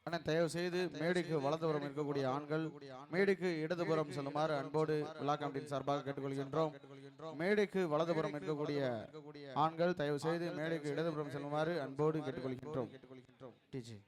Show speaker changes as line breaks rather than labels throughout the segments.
அண்ணா தயவு செய்து மேடைக்கு வலதுபுறம் இருக்கக்கூடிய ஆண்கள் மேடைக்கு இடதுபுறம் செல்லுமாறு அன்போடு விழா கமிட்டியின் சார்பாக கேட்டுக்கொள்கின்றோம். மேடைக்கு வலதுபுறம் இருக்கக்கூடிய ஆண்கள் தயவு செய்து மேடைக்கு இடதுபுறம் செல்லுமாறு அன்போடு கேட்டுக்கொள்கின்றோம். டிஜி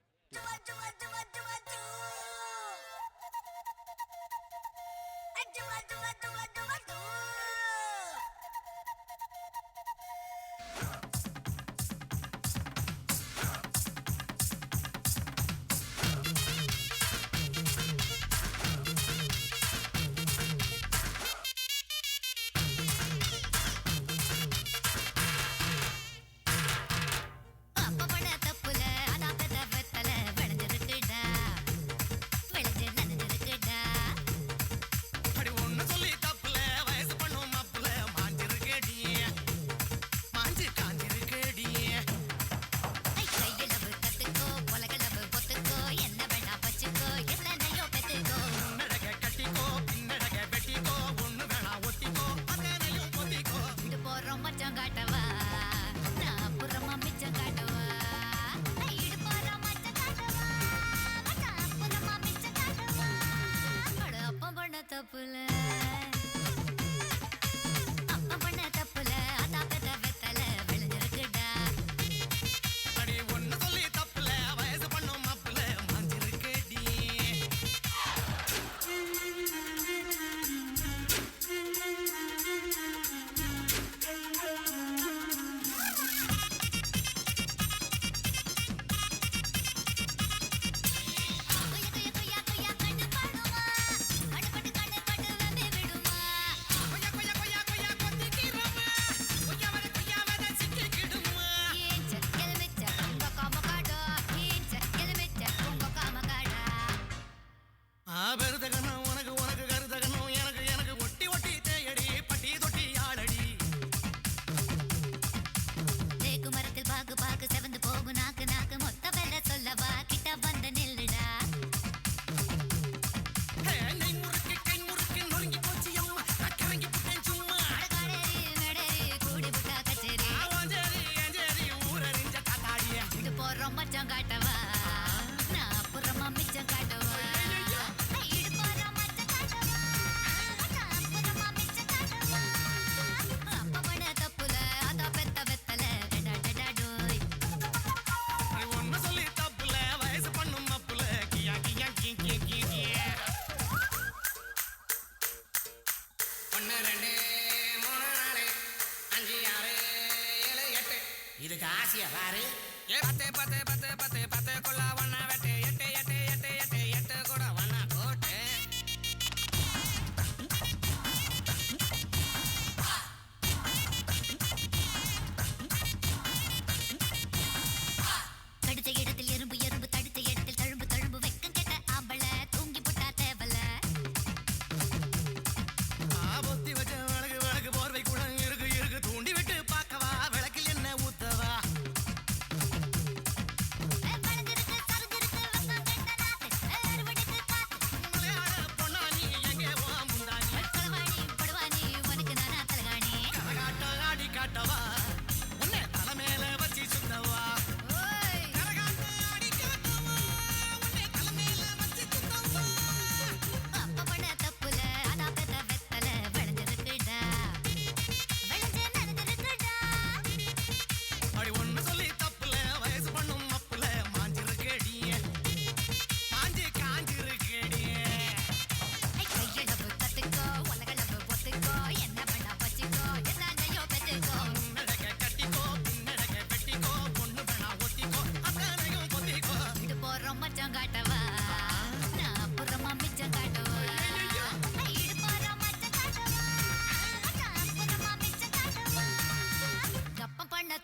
இதுக்கு ஆசையா பாரு. பத்து பத்து பத்து பத்து பத்து கொள்ள வண்ணா வெட்டு எட்டு எட்டு எட்டு எட்டு எட்டு கூட வண்ணா போட்டு
கடிச்ச இடத்தில் எறும்பு எறும்பு தடிச்ச இடத்தில் தழும்பு தழும்பு வெக்கம் கெட்ட ஆம்பள தூங்கி போட்டா தேவல
பொத்தி வச்ச வழக்கு வழக்கு போர்வை கூட இருக்கு இருக்கு தூண்டி விட்டு பார்க்கவா விளக்கில் என்ன ஊத்தவா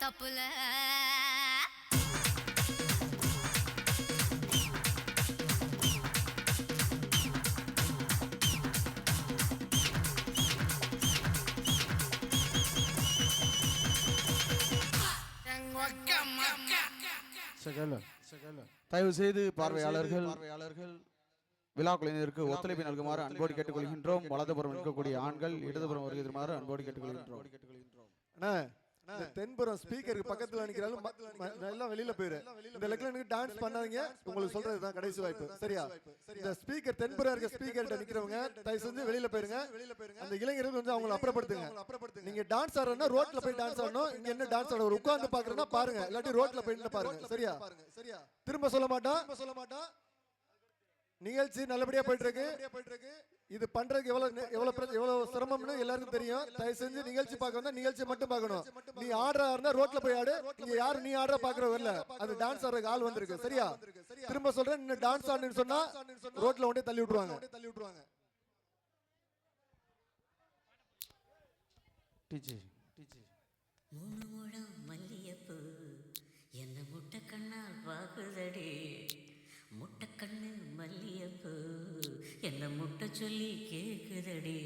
தப்புல
தயவு செய்து பார்வையாளர்கள் விழா குழுவினருக்கு ஒத்துழைப்பு நல்குமாறு அன்போடு கேட்டுக்கொள்கின்றோம். வலதுபுறம் இருக்கக்கூடிய ஆண்கள் இடதுபுறம் வருகிறமாறு அன்போடு கேட்டுக்கொள்கின்றோம்.
இந்த தென்புறம் ஸ்பீக்கருக்கு பக்கத்துல நிக்கிறாலும் எல்லாம் வெளியில போயிரு. இந்த லெக்ல எனக்கு டான்ஸ் பண்ணாதீங்க. உங்களுக்கு சொல்றதுதான் கடைசி வாய்ப்பு. சரியா? இந்த ஸ்பீக்கர் தென்புறம் இருக்க ஸ்பீக்கர்ட்ட நிக்கிறவங்க தயவு செஞ்சு வெளியில போயிருங்க. அந்த இளைஞர்கள் கொஞ்சம் அவங்களை அப்புறப்படுத்துங்க. நீங்க டான்ஸ் ஆடுறதுன்னா ரோட்ல போய் டான்ஸ் ஆடணும். இங்க என்ன டான்ஸ் ஆட உட்கார்ந்து பாக்குறேன்னா பாருங்க, இல்லாட்டி ரோட்ல போய் பாருங்க. சரியா? திரும்ப சொல்ல மாட்டோம். நிகழ்ச்சி நல்லபடியா போயிட்டு இருக்கு. இது பண்றதுக்கு எவ்வளவு சிரமம்னு எல்லாருக்கும் தெரியும். தயவு செஞ்சு நிகழ்ச்சி பார்க்க வந்தா நிகழ்ச்சி மட்டும் பார்க்கணும். நீ ஆடுறா ரோட்ல போய் ஆடு. இங்க யாரு நீ ஆடுற பாக்குறவ இல்ல, அது டான்ஸ் ஆடுறதுக்கு ஆள் வந்திருக்கு. சரியா? திரும்ப சொல்றேன், நீ டான்ஸ் ஆடுன்னு சொன்னா ரோட்ல கொண்டே தள்ளி விட்டுருவாங்க.
மூணு முழம் மல்லியப்பூ என்ன முட்டை கண்ணால் பாக்குதடி. முட்டை கண்ணு மல்லியப்பூ என்ன முட்டை சொல்லி கேக்குதடி.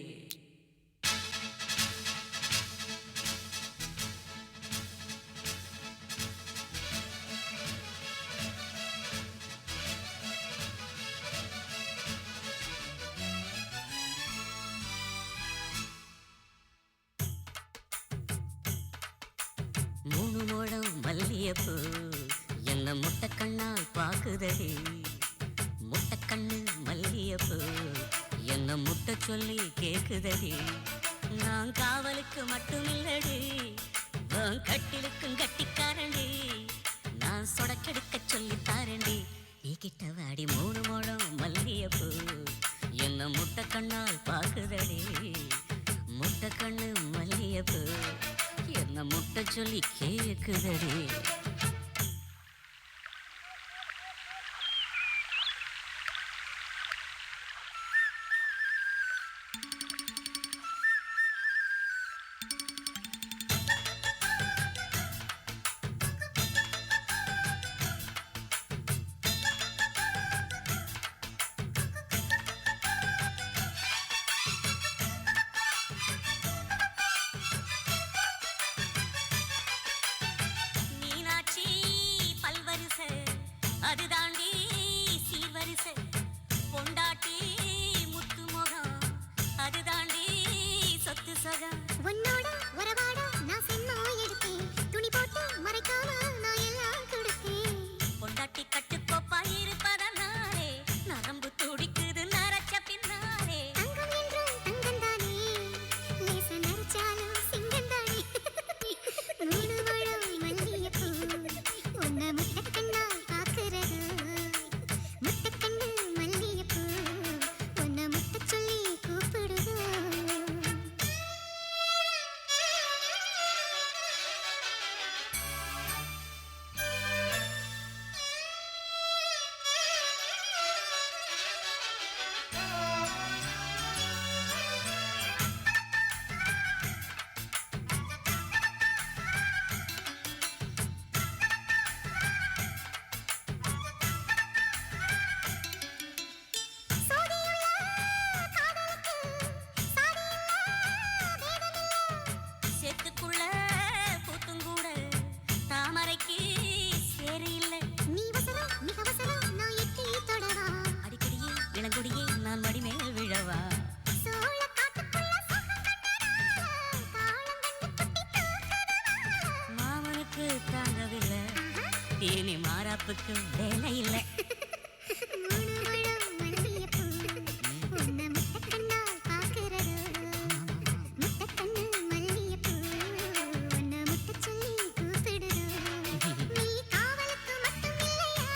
மூணு முழம் மல்லியப்பூ என்ன முட்டை கண்ணால் பாக்குதடி. முட்டை கண்ணு மல்லியப்பூ என்ன முட்டை சொல்லி கேக்குதடி. நான் காவலுக்கு மட்டும் இல்லடி, கட்டிலுக்கும் கட்டிக்காரண்டி. நான் சொடக்கெடுக்க சொல்லி தாரண்டி. நீ கிட்ட வாடி. மூணு முழம் மல்லியப்பூ என்ன முட்டை கண்ணால் பாக்குதடி. முட்டை கண்ணு மல்லியப்பூ என்ன முட்டை சொல்லி கேக்குதடி. அது தாண்டி சீர்வரிசை பொண்டாட்டி முத்து முகம். அது தாண்டி சொத்து சகம்.
உன்னோட உறவாட நான் சின்ன எடுத்தேன். துணி போட்டு மறைக்காம நான் எல்லாம் கொடுத்தேன்.
பொண்டாட்டி கட்டுக்கோப்பா இருப்பதனாலே நரம்பு துடிக்குது நரச்ச பின்னாலே.
தங்கம் என்றும் தங்கம் தானே, லேச நரைச்சாலும் சிங்கம் தானே. மூணு முழம் மல்லியப்பூ உன்னை முட்டை கண்ணால் பாக்குறது. முட்டை கண்ணு மல்லியப்பூ உன்னை முட்டை சொல்லி கூப்பிடுது.
சேத்துக்குள்ள பூத்துங்கூட தாமரைக்கு சேரு இல்லை.
நீ வசரம் மிக வசரம் நான் எட்டி தொடவா.
அடிக்கடியே இளங்குடியே நான் மடிமேல் விழவா.
சோழ காட்டுக்குள்ள சோகம் கண்டனா, காலம் கண்டு குட்டி தூக்குதவா.
மாமனுக்கு தாங்கவில்லை, இனி மாறாப்புக்கு வேலை இல்லை.
மூணு முழம் மல்லியப்பூ உன்னை முட்டை கண்ணால் பாக்குறது. முட்டை கண்ணு மல்லியப்பூ உன்னை முட்டை சொல்லி கூப்பிடுது. நீ காவலுக்கு மட்டும் இல்லையா,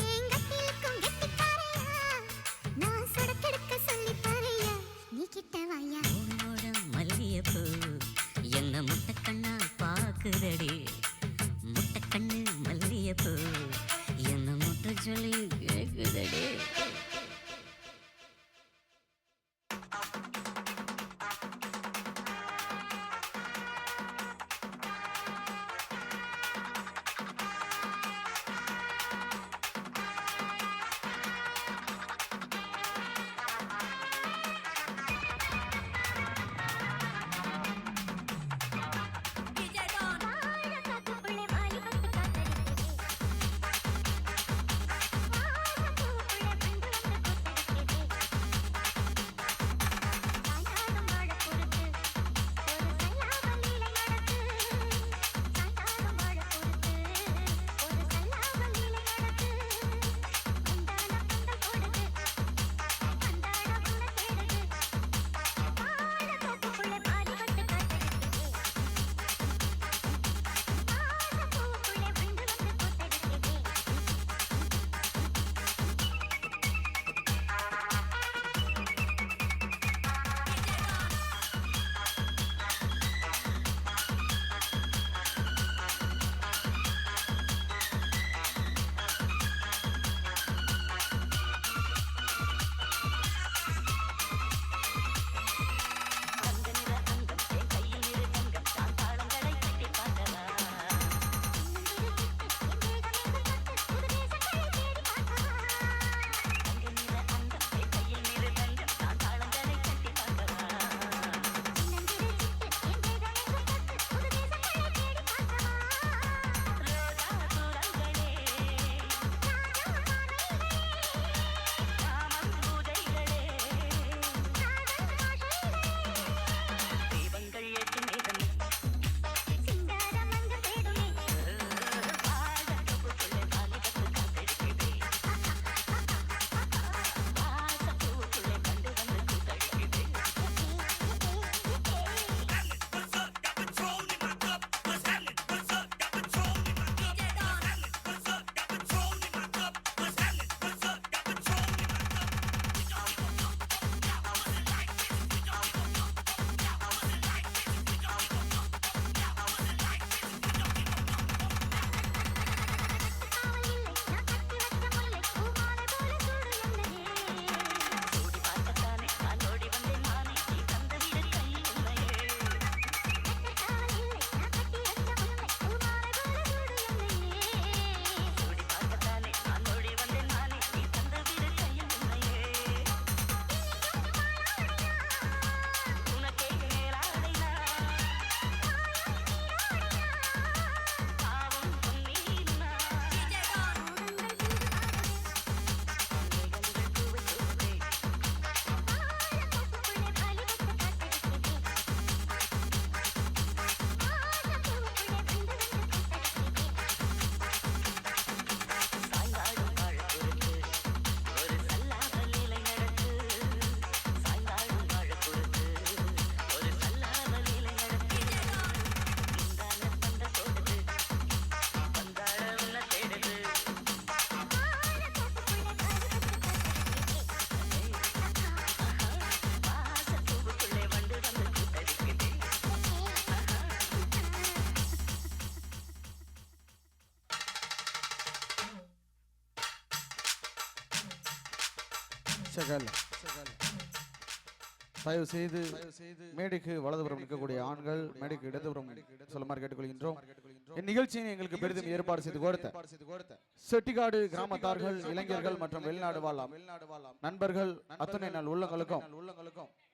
என் கட்டிலுக்கும் கெட்டிக்காரையா. நான் சொடக்கெடுக்க சொல்லி தரையா, நீ கிட்ட வாயா.
உன்னோட மல்லியப்பூ என்ன முட்டை கண்ணால் பாக்குதடி. முட்டை கண்ணு மல்லியப்பூ என்ன முட்டை சொல்லி கேக்குதடி.
வாழ
தயவு செய்து மேடைக்கு வலதுபுறம் நிற்கக்கூடிய ஆண்கள் மேடைக்கு இடதுபுறம் சொல்லுமாறு கேட்டுக்கொள்கின்றோம். இந்நிகழ்ச்சியை எங்களுக்கு பெரிதும் ஏற்பாடு செய்து கொடுத்த செட்டிக்காடு கிராமத்தார்கள், இளைஞர்கள் மற்றும் வெளிநாடு வாழலாம் நண்பர்கள் அத்தனை நாள் உள்ளங்களுக்கும்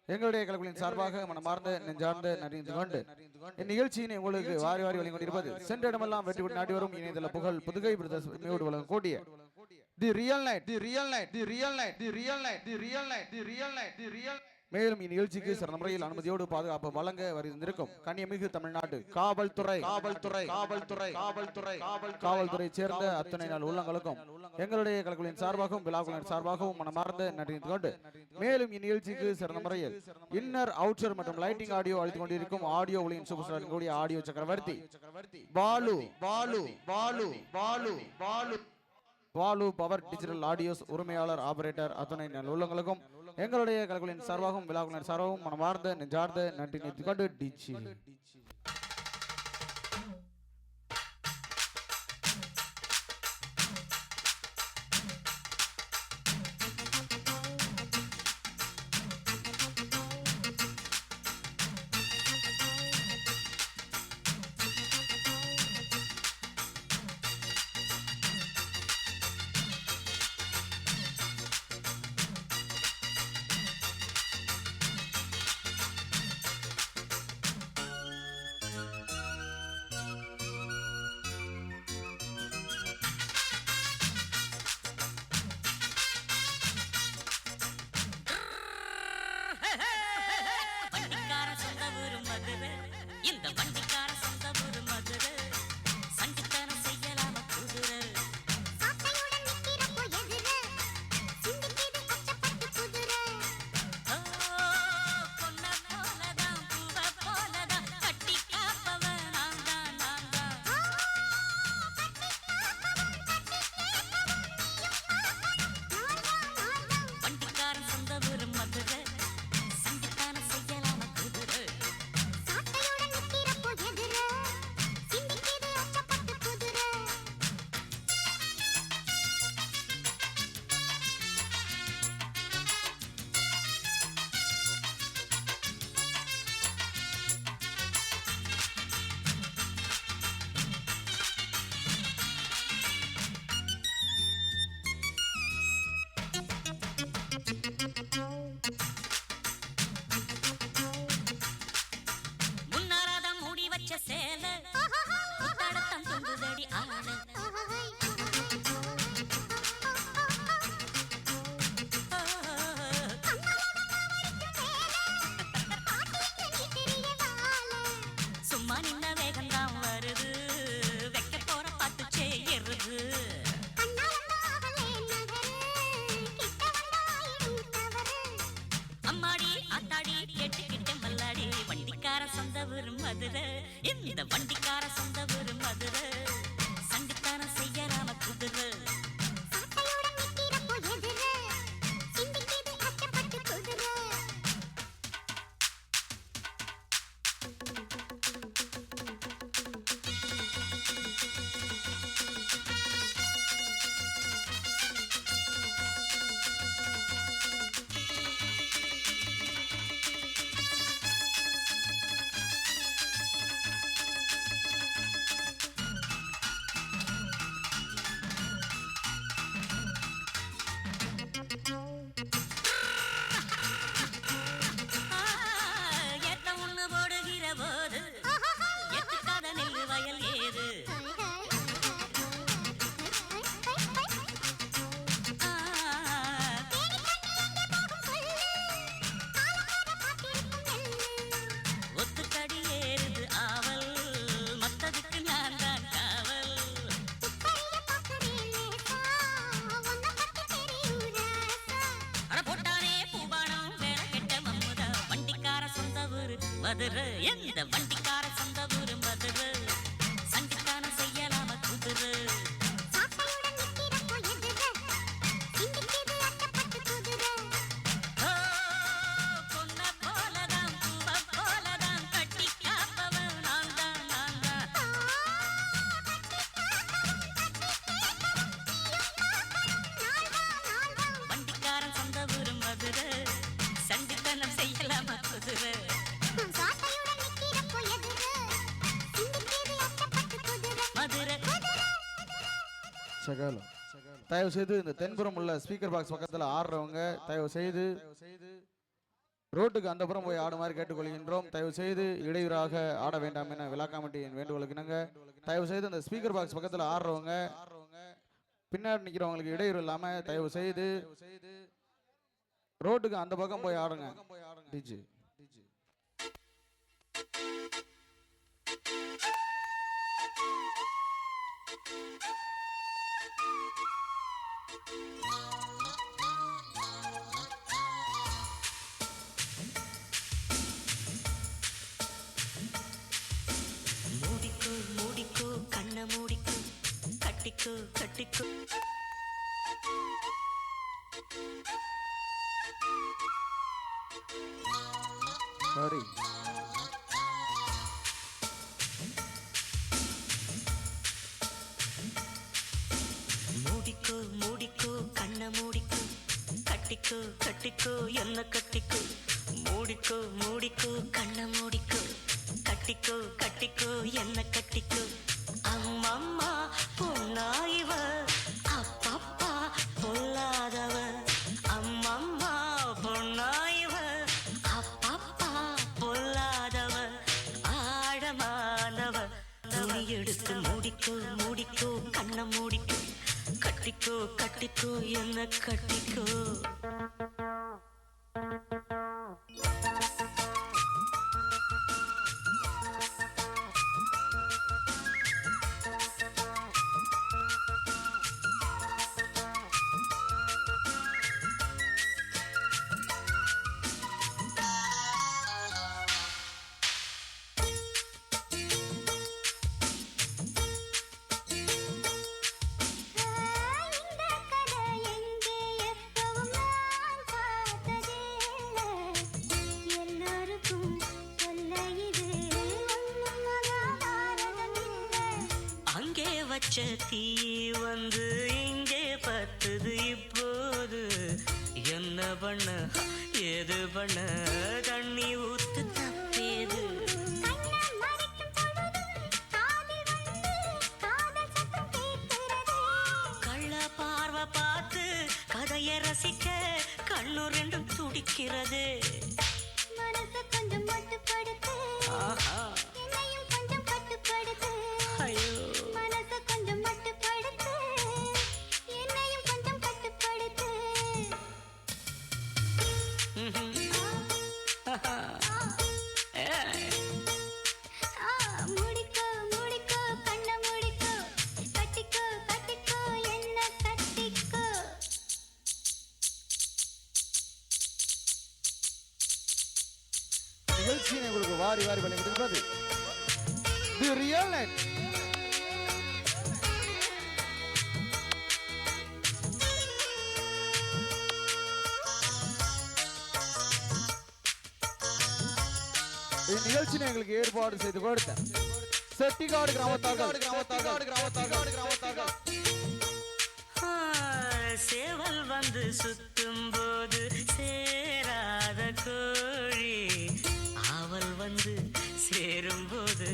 எங்களுடைய கலைகளின் சார்பாக மனமார்ந்த நெஞ்சார்ந்த நன்றி கொண்டு இந்நிகழ்ச்சியினை உங்களுக்கு வாரி வாரி வழங்கிக்கொண்டிருப்பது சென்ற இடமெல்லாம் வெற்றி விட்டு நாடி வரும் இணையதள புகழ் புதுகை பிரதர்ஸ் வழங்க கூடிய தி ரியல் நைட். மேலும் இந்நிகழ்ச்சிக்கு சிறந்த முறையில் அனுமதியோடு பாதுகாப்பு வழங்க வருந்திருக்கும் கண்ணியமிகு தமிழ்நாடு காவல்துறை சேர்ந்த அத்தனை நாள் உள்ளங்களுக்கும் எங்களுடைய கலைகளின் சார்பாகவும் விழாக்களின் சார்பாகவும் மனமார்ந்த நன்றி கொண்டு மேலும் இந்நிகழ்ச்சிக்கு சிறந்த முறையில் இன்னர் அவுட்டர் மற்றும் லைட்டிங் ஆடியோ அளித்துக் கொண்டிருக்கும் ஆடியோ ஒளியின் சூப்பர் ஸ்டார் கூடிய ஆடியோ சக்கரவர்த்தி பாலு பவர் டிஜிட்டல் ஆடியோஸ் உரிமையாளர் ஆபரேட்டர் அத்தனை உள்ளங்களுக்கும் எங்களுடைய கலைகளின் சார்பாகவும் விழாக்களின் சார்பாகவும் மனமார்ந்த நெஞ்சார்ந்த நன்றி நிறுத்திக் கொண்டு டிச்சி
இந்த வண்டிக்கார சொந்த ஊரு மதுரை சண்டித்தனம் செய்யலாம குதிரை மதுரை எந்த வண்டிக்கார சொந்த ஊரு மதுரை சண்டித்தனம் செய்யலாம குதிரை வண்டிக்காரன் சொந்த ஊரு
சகலம். தயவு செய்து இந்த தென்புறம் உள்ள ஸ்பீக்கர் பாக்ஸ் பக்கத்தில் ஆடுறவங்க தயவு செய்து ரோட்டுக்கு அந்த புறம் போய் ஆடுமாறு கேட்டுக்கொள்கின்றோம். தயவு செய்து இடையூறாக ஆட வேண்டாம் என விழா கமிட்டியின் வேண்டுகோளுக்கு தயவு செய்து அந்த ஸ்பீக்கர் பாக்ஸ் பக்கத்தில் ஆடுறவங்க பின்னாடி நிற்கிறவங்களுக்கு இடையூறு இல்லாம தயவு செய்து ரோட்டுக்கு அந்த பக்கம் போய் ஆடுங்க. டிஜி
மூடிக்கோ மூடிக்கோ கண்ண மூடிக்கோ கட்டிக்கோ கட்டிக்கோ
சாரி
மூடிக்கோ மூடிக்கோ கண்ண மூடிக்கோ கட்டிக்கோ கட்டிக்கோ என்ன கட்டிக்கோ மூடிக்கோ மூடிக்கோ கண்ண மூடிக்கோ கட்டிக்கோ கட்டிக்கோ என்ன கட்டிக்கோ அம்மம்மா பொன்னாயிவ அப்பப்பா பொல்லாதவ அம்மம்மா பொன்னாயிவ அப்பப்பா பொல்லாதவ ஆழமானவ துணி எடுத்து மூடிக்கோ மூடிக்கோ கண்ண மூடிக்கோ கட்டிக்கோ கட்டிக்கோ என்ன கட்டிக்கோ
இந்த கதை எங்கே எப்பவும் நான் பார்த்ததில்லை. எல்லோருக்கும் சொல்ல இது ஒன்றும் மகாபாரதமில்லை.
அங்கே வச்ச தீ வந்து இங்கே பத்துது இப்போது என்ன பண்ண ஏது பண்ண தண்ணி ஊத்து தப்பேது
கண்ணம் மறைக்கும் பொழுதும் காதில் வந்து காதல் சத்தம் கேட்கிறதே.
கள்ள பார்வை பார்த்து கதையை ரசிக்க கண்ணு ரெண்டும் துடிக்கிறது
மனசை கொஞ்சம் மட்டுப்படுத்து,
ஆஹா
என்னையும் கொஞ்சம் கட்டுப்படுத்து.
ஐயோ
மனசை கொஞ்சம் மட்டுப்படுத்து, என்னையும் கொஞ்சம் கட்டுப்படுத்து. மூடிக்கோ மூடிக்கோ கண்ண மூடிக்கோ கட்டிக்கோ கட்டிக்கோ என்ன கட்டிக்கோ.
நிகழ்ச்சியை உங்களுக்கு வாரி வாரி வழங்கியிருப்பது தி ரியல் நெட். இந்நிகழ்ச்சியை எங்களுக்கு ஏற்பாடு செய்து கொடுத்த செட்டிக்காடு கிராமத்தார்கள்
சேவல் வந்து சுத்தும் போது சேராத கோழி அவள் வந்து சேரும் போது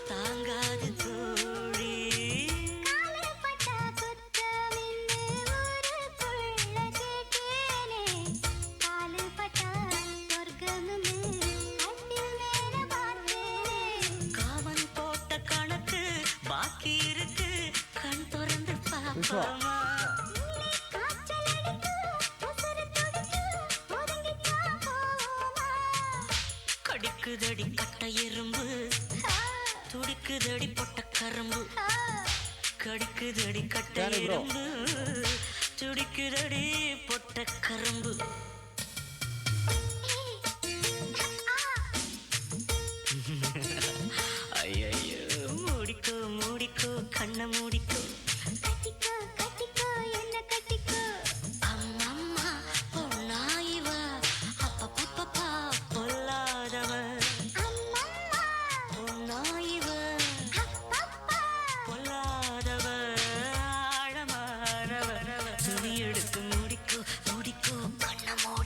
தாங்காது தோழி
காலைப்பட்ட குத்தமின்னு ஊருக்குள்ள கேட்டேனே. காலுப்பட்ட சொர்க்கமுன்னு கட்டில் மேல பார்த்தேனே.
காவன் போட்ட கணக்கு பாக்கி இருக்கு கண் திறந்து பாப்போமா
காய்ச்சல் அடிக்கும், உசுரு துடிக்கும், ஒதுங்கித்தான் போவோமா?
கடிக்குதடி கட்ட எறும்பு துடிக்குதடி பொட்ட கரும்பு கடிக்குதடி கட்ட
Danny bro.
எறும்பு துடிக்குதடி பொட்ட கரும்பு ஐயோ மூடிக்கோ மூடிக்கோ கண்ண மூடிக்கோ
கட்டிக்கோ கட்டிக்கோ என்ன கட்டிக்கோ.
அம்மம்மா பொன்னாயிவ அப்பப்பப்பா பொல்லாதவ
அம்மம்மா
பொன்னாயிவ
அப்பப்பா
பொல்லாதவ ஆழமானவ துணி எடுத்து மூடிக்கோ மூடிக்கோ கண்ண மூடிக்கோ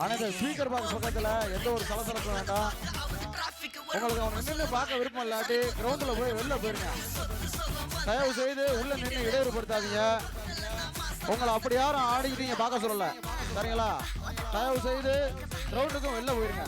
ஆனா இந்த ஸ்பீக்கர் பாக்ஸ் பக்கத்துல எந்த ஒரு சலசலப்பும் வேண்டாம். உங்களுக்கு அவன் நின்று பார்க்க விருப்பம் இல்லாட்டி கிரவுண்ட்ல போய் வெளில போயிருங்க. தயவு செய்து உள்ள நின்று இடையூறுபடுத்தாதீங்க. உங்களை அப்படி யாரும் ஆடிக்கிட்டீங்க பார்க்க சொல்லல, சரிங்களா? தயவு செய்து கிரவுண்டுக்கும் வெளில போயிருங்க.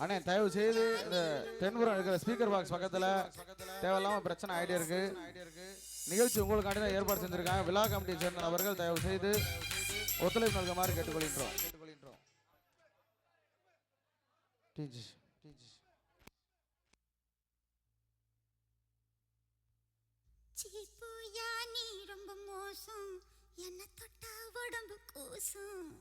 அண்ணே தயவு செய்து இந்த தென்புறம் இருக்கிற ஸ்பீக்கர் பாக்ஸ் பக்கத்துல தேவையில்லாம பிரச்சனை ஆயிட்டே இருக்கு. நிகழ்ச்சி உங்களுக்காண்டி தான் ஏற்பாடு செஞ்சிருக்காங்க. விழா கமிட்டியை சேர்ந்த நபர்கள் தயவு செய்து ஒத்துழைப்பு நல்குமாறு கேட்டுக்கொள்கின்றோம்.
சீப்பூயா நீ ரொம்ப மோசம், என்ன தொட்டா உடம்பு கூசும்.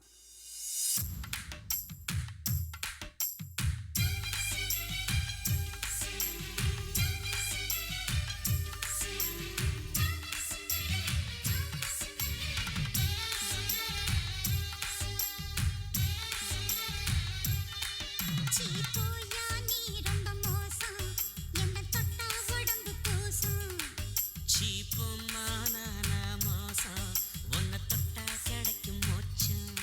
சீப்பூயா நீ ரொம்ப மோசம், என்ன தொட்டா உடம்பு கூசும்.
சீப்புமான மோசம் உன்னை தொட்டா கிடைக்கும் மோச்சம்.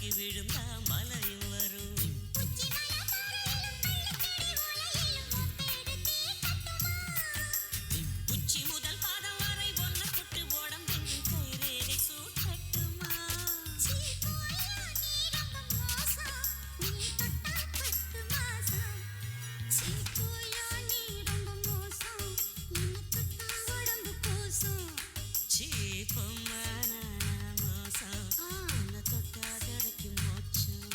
தடுக்கி விழுந்தா மலையும் வரும். உச்சி முதல் பாதம் வரை ஒன்ன கொட்டு ஓடம் வென்று கைரேகை சூட்டட்டுமா? சீப்பம்மா நான் மோசம் உன்னை தொட்டா கிடைக்கும் மோச்சம்.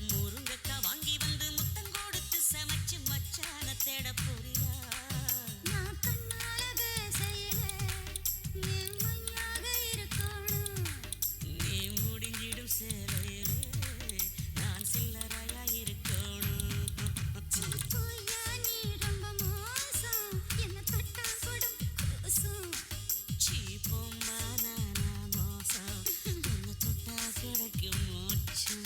முருங்கக்காய் வாங்கி வந்து முத்தம் கொடுத்து சமைச்சு மச்சான தேட போறியா? நீ முடிஞ்சிடும் சேலையிலே நான் சில்லறையா இருக்கணும். சீப்பம்மா நான் மோசம் உன்னை தொட்டா கிடைக்கும் மோச்சம்.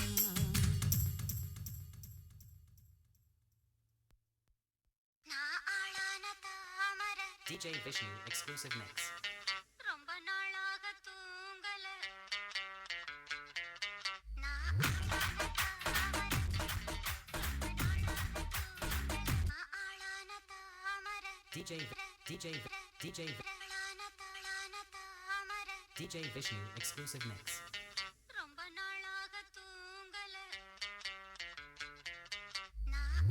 DJ Vishnu exclusive mix.
ரொம்ப நாளாக தூங்கல நான் ஆளான தாமரை
DJ Vishnu exclusive mix.
ரொம்ப நாளாக தூங்கல நான்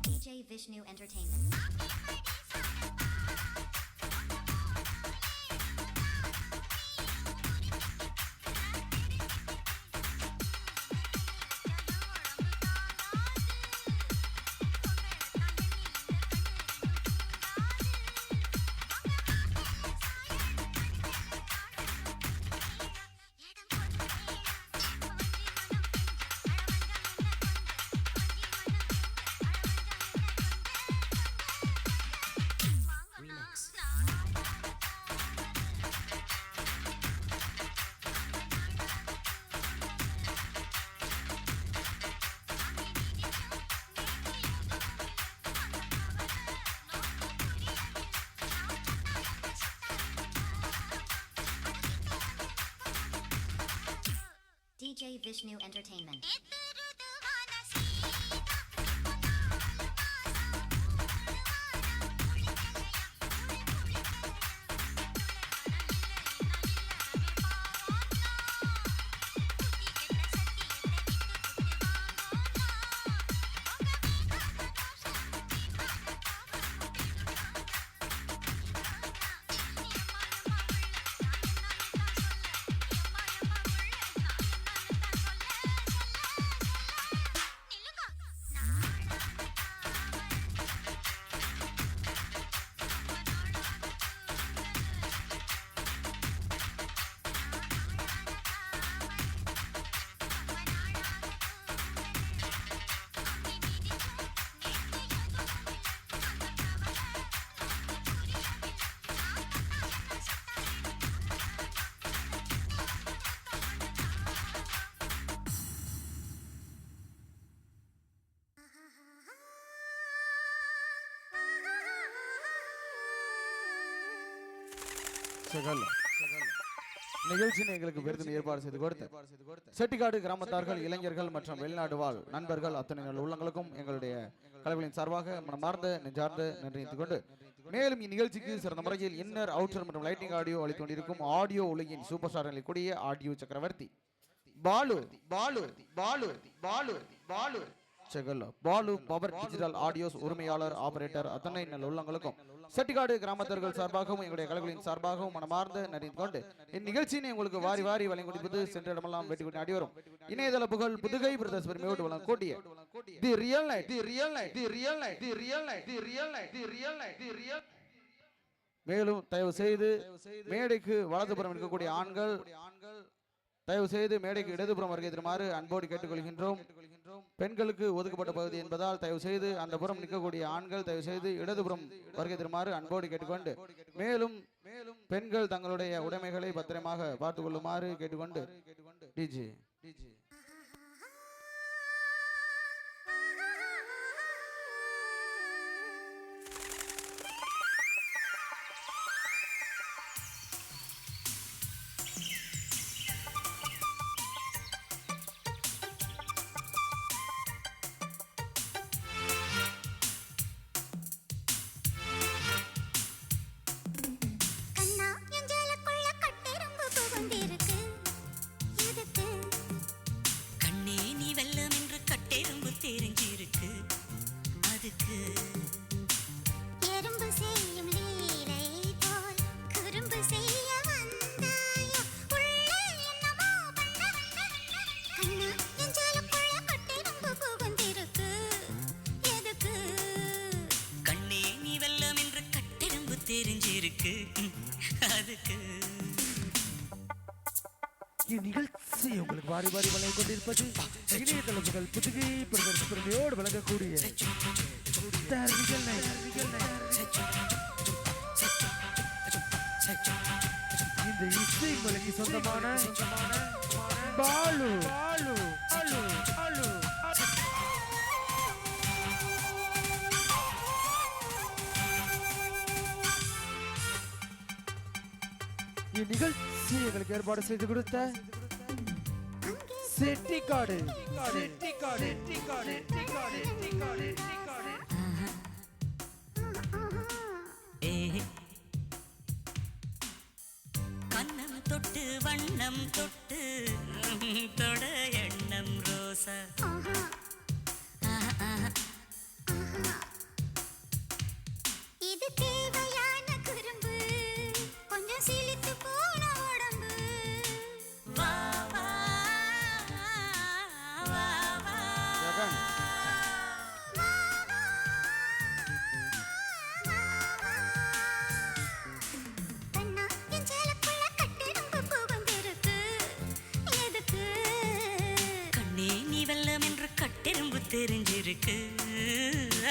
DJ Vishnu Entertainment.
Remix.
DJ Vishnu Entertainment.
நிகழ்ச்சியை எங்களுக்கு பெரிதும் ஏற்பாடு செய்து கொடுத்த செட்டிக்காடு கிராமத்தார்கள், இளைஞர்கள் மற்றும் வெளிநாடு வாழ் நண்பர்கள் அத்தனை நல்ல உள்ளங்களுக்கும் எங்களுடைய கலைகளின் சார்பாக மனமார்ந்த நெஞ்சார்ந்த நன்றி தெரிவித்துக் கொண்டு, மேலும் இந்நிகழ்ச்சிக்கு சிறந்த முறையில் இன்னர் அவுட்டர் மற்றும் லைட்டிங் ஆடியோ அளித்துக் கொண்டிருக்கும் ஆடியோ உலகின் சூப்பர் ஸ்டார் கூடிய ஆடியோ சக்கரவர்த்தி Balu Balu Balu Balu Balu Balu power digital audios உரிமையாளர் ஆபரேட்டர் அத்தனை நல்ல உள்ளங்களுக்கும் செட்டிக்காடு கிராமத்தர்கள் சார்பாகவும் எங்களுடைய கலைகளின் சார்பாகவும் மனமார்ந்த நன்றி கொண்டு இந்நிகழ்ச்சியினை உங்களுக்கு வாரி வாரி வழங்கி கொடுப்பது சென்ற இடமெல்லாம் வெட்டி கொண்டு அடிவரும் இணையதள புகழ் புதுகை பிரதர்ஸ் பெருமையோடு வழங்கக்கூடிய தி real knight the real knight the real knight the real knight the real knight the real knight the real. மேலும் தயவு செய்து மேடைக்கு வலதுபுறம் இருக்கக்கூடிய ஆண்கள் தயவு செய்து மேடைக்கு இடதுபுறம் வருகை தருமாறு அன்போடு கேட்டுக்கொள்கின்றோம். பெண்களுக்கு ஒதுக்கப்பட்ட பகுதி என்பதால் தயவு செய்து அந்த புறம் நிற்கக்கூடிய ஆண்கள் தயவு செய்து இடதுபுறம் வருகை தருமாறு அன்போடு கேட்டுக்கொண்டு, மேலும் பெண்கள் தங்களுடைய உடைமைகளை பத்திரமாக பார்த்துக் கொள்ளுமாறு கேட்டுக்கொண்டு டிஜே
கண்ணா என் ஜாலக்குள்ள கட்டெரும்பு புகுந்திருக்கு எதுக்கு
கண்ணே நீ வெல்லம் என்று கட்டெரும்பு தெரிஞ்சிருக்கு அதுக்கு
எறும்பு செய்யும் லீலை போல் குறும்பு செய்ய வந்தாயோ உள்ளே என்னமோ பண்ண கண்ணா என் ஜாலக்குள்ள கட்டெரும்பு புகுந்திருக்கு எதுக்கு
கண்ணே நீ வெல்லம் என்று கட்டெரும்பு தெரிஞ்சிருக்கு அதுக்கு
இந்நிகழ்ச்சி உங்களுக்கு வாரி வாரி வழங்கிக் கொண்டிருப்பது இணையதளங்கள் புதுகை பிரதர்ஷனோடு வழங்கக்கூடிய தர்மிகள் இந்த இசை மலைக்கு சொந்தமான பாலு பாலு பாலு பாலு இந்நிகழ்ச்சி எங்களுக்கு ஏற்பாடு செய்து கொடுத்த செட்டிக்காடு செட்டிக்காடு செட்டிக்காடு செட்டிக்காடு செட்டிக்காடு செட்டிக்காடு
கண்ணம் தொட்டு வண்ணம் தொட்டு தொட எண்ணம் ரோசா
இது தேவையான குறும்பு கொஞ்சம் சிலித்து போன உடம்பு
வா வா வா வா
ஜெகன்
கண்ணா என் ஜாலக்குள்ள கட்டெரும்பு புகுந்திருக்கு எதுக்கு
கண்ணே நீ வெல்லம் என்று கட்டெரும்பு தெரிஞ்சிருக்கு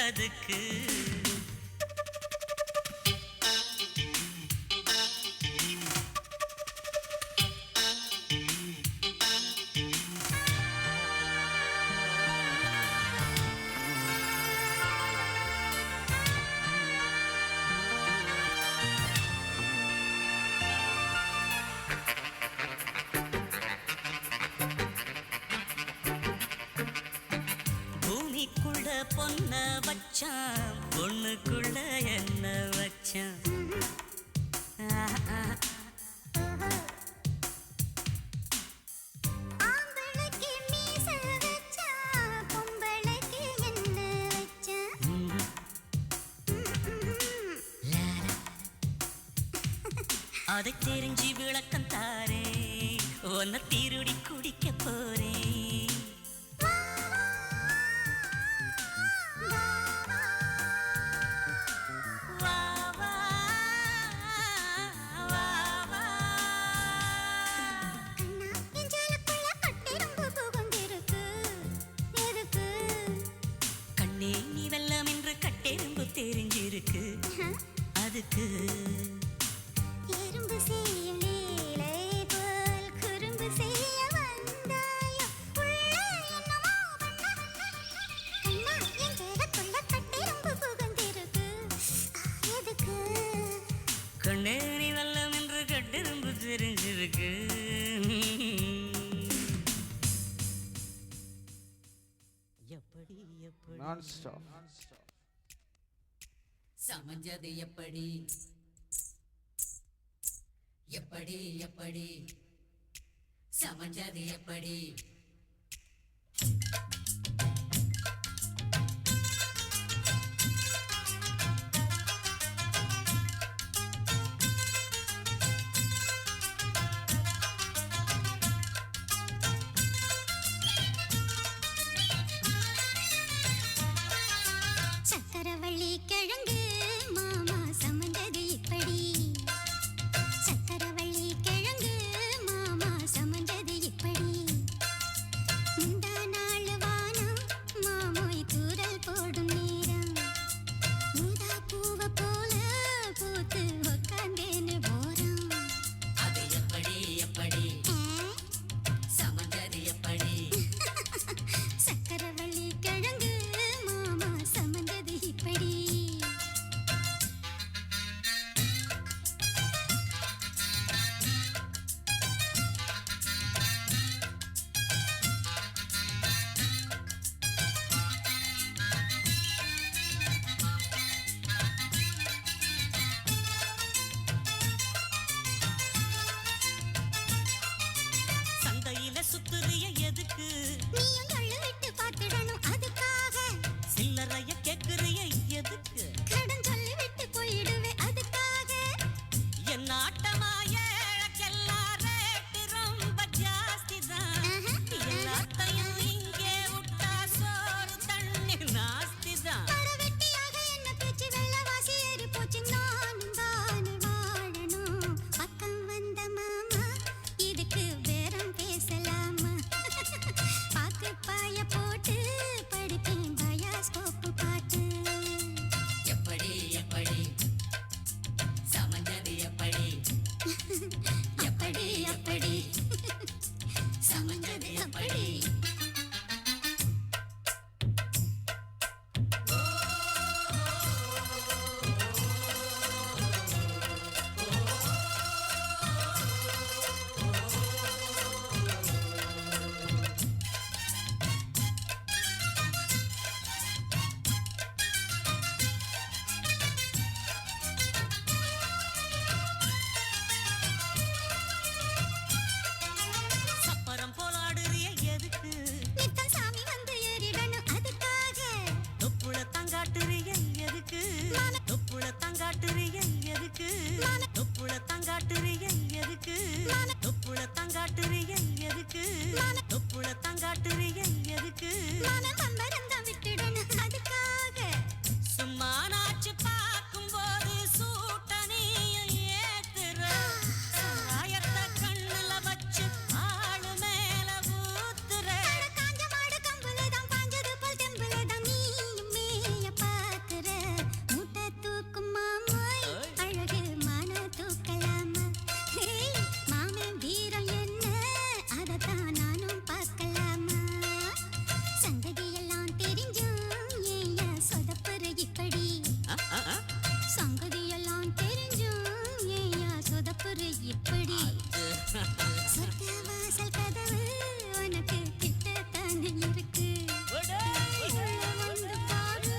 அதுக்கு பூமிக்குள்ள பொண்ண வச்சான் பொண்ணுக்குள்ள என்ன வச்சான்
ஆம்பளைக்கு மீச வச்சா பொம்பளைக்கு என்ன வச்சா
அதை தெரிஞ்சு விளக்கம் தாரே உன்னை திருடி குடிக்க போறேன் வா வா வா வா
கண்ணா என் ஜாலக்குள்ள கட்டெரும்பு புகுந்திருக்கு எதுக்கு
கண்ணே நீ வெல்லம் என்று கட்டெரும்பு தெரிஞ்சிருக்கு அதுக்கு
எறும்பு செய்யும் லீலை போல் குறும்பு செய்ய வந்தாயோ உள்ளே என்னமோ பண்ண கண்ணா என் ஜாலக்குள்ள கட்டெரும்பு புகுந்திருக்கு எதுக்கு
கண்ணே நீ வெல்லம் என்று கட்டெரும்பு தெரிஞ்சிருக்கு எப்படி எப்படி
நான் ஸ்டாப்
சமஞ்சது எப்படி எப்படி எப்படி சமஞ்சது எப்படி
சக்கரவள்ளி கிழங்கு மாமா சமந்தது இப்படி சக்கரவள்ளி கிழங்கு மாமா சமந்தது எப்படி
சப்பரம் போலாடுறிய எதுக்கு
நித்தம் சாமி வந்து ஏறிடணும் அதுக்காக
தொப்புள தங்காட்டுறிய எதுக்கு தொப்புள தங்காட்டுறிய எதுக்கு தொப்புள தங்காட்டுறிய எதுக்கு தொப்புள தங்காட்டுறிய எதுக்கு தொப்புள தங்காட்டுறிய எதுக்கு
மனம் பம்பரந்தான் விட்டுடணும் அதுக்காக
சும்மா நாச்சு பார்க்கும்போது சூட்டனையும் ஏத்துற சாயத்தை கண்ணுல வச்சு ஆளு மேல ஊத்துற
அட காஞ்ச மாடு கம்புலதான் பாஞ்சது போல் தெம்புலதான் நீயும் மேய பாக்குற முட்டை தூக்கும் மாமாய் அழகு மான தூக்கலாமா ஹேய், மாமன் வீரம் என்ன அதத்தான் நானும் பார்க்கலாமா சங்கதி எல்லாம் தெரிஞ்சும் ஏயா சொதப்புற இப்படி சங்கதி எல்லாம் தெரிஞ்சும் ஏயா சொதப்புற இப்படி சொர்க்க வாசல் கதவு உனக்கு கிட்டத்தானே இருக்கு உள்ள வந்து பாரு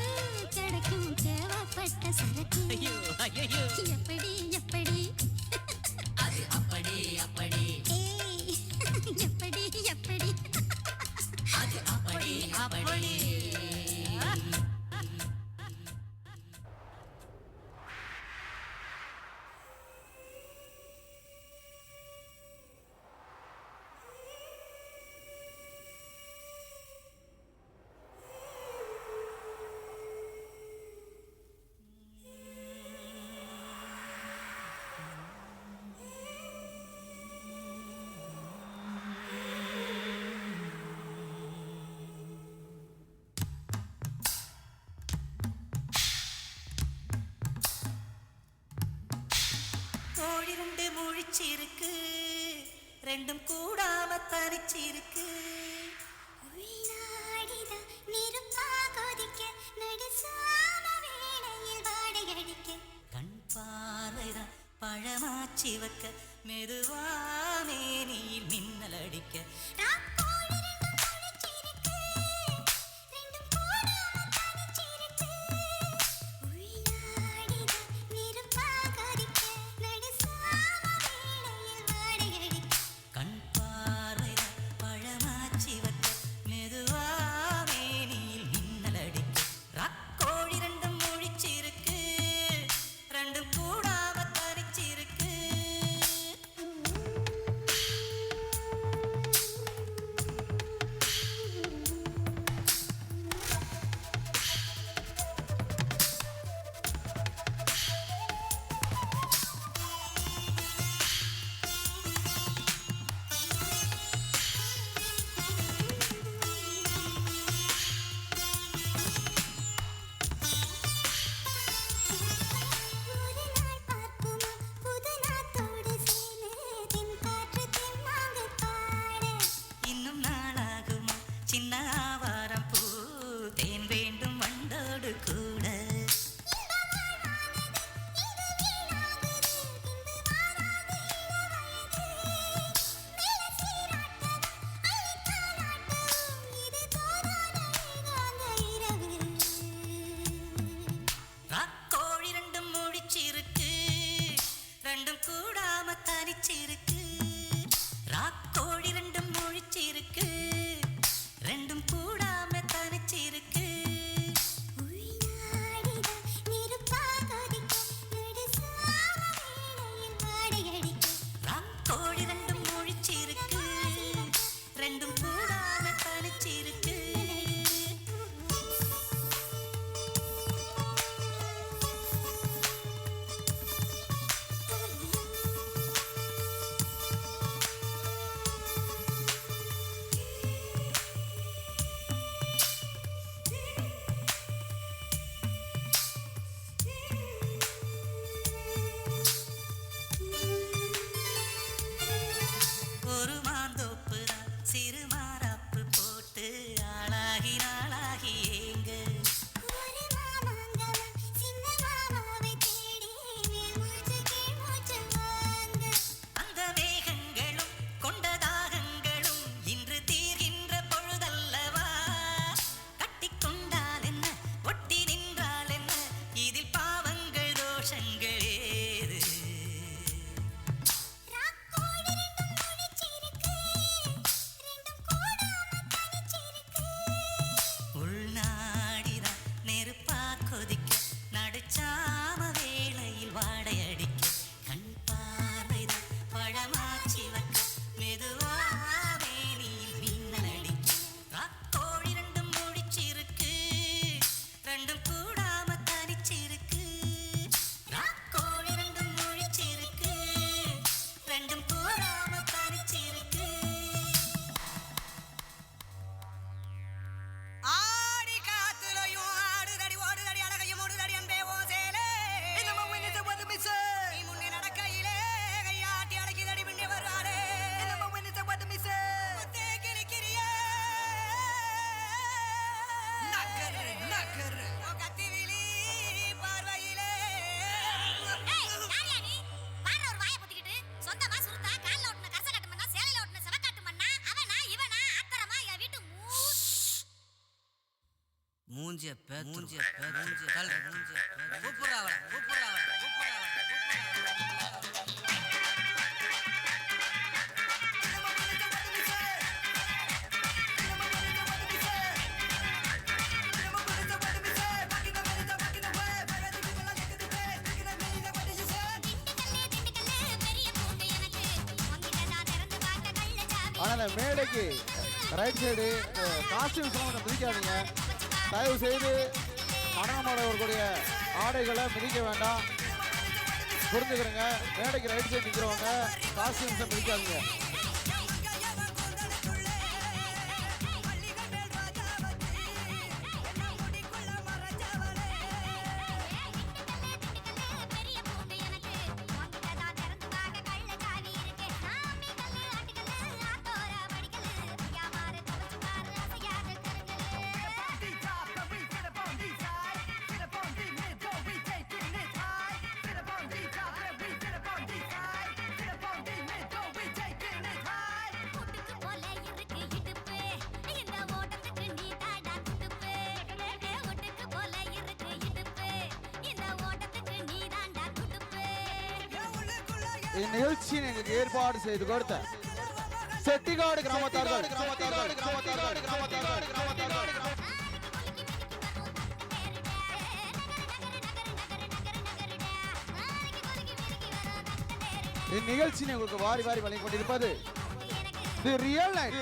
கிடைக்கும் தேவைப்பட்ட சரக்கு எப்படி எப்படி
அது அப்படி அப்படி
ஏய் எப்படி எப்படி
அது அப்படி அப்படி
கோழி ரெண்டு முழிச்சிருக்கு ரெண்டும் கூடாம தனிச்சிருக்கு
உள்நாடிதான் நெருப்பா கொதிக்க நடுசாம வேளையில் வாடையடிக்க
கண் பார்வைதான் பழமாச்சி வைக்க மெதுவாமே நீர் மின்னல் அடிக்க
ராக்கோழி ரெண்டும் முழிச்சிருக்கு, ரெண்டும் கூடாம தனிச்சிருக்கு. உள்நாடிதான் நெருப்பா கொதிக்க நடுசாம வேளையில் வாடையடிக்க
கண் பார்வைதான் பழமாச்சி வைக்க மெதுவாமே நீர் மின்னல் அடிக்க ராக்கோழி ரெண்டும் முழிச்சிருக்கு ரெண்டும் கூடாம தனிச்சிருக்கு
மூஞ்சிய பேத்து மூஞ்சிய தலை மூஞ்சிய கூப்பிடுறா அவளை கூப்பிடுறா அவளை கூப்பிடுறா அவளை
ஆனால் மேடைக்கு ரைட் சைடு காஸ்டியூம்ஸ் கொஞ்சம் மிதிக்காதீங்க. தயவு செய்து நடனமாட வரக்கூடிய ஆடைகளை மிதிக்க வேண்டாம், புரிஞ்சுக்கிறேங்க. மேடைக்கு ரைட் சைடு நிற்கிறவங்க காஸ்டியூம்ஸை மிதிக்காதீங்க. இந்நிகழ்ச்சியை எங்களுக்கு ஏற்பாடு செய்து கொடுத்த செட்டிகாடு கிராமத்தார்கள் இந்நிகழ்ச்சியை உங்களுக்கு வாரி வாரி வழங்கிக் கொண்டிருப்பது தி ரியல் லைஃப்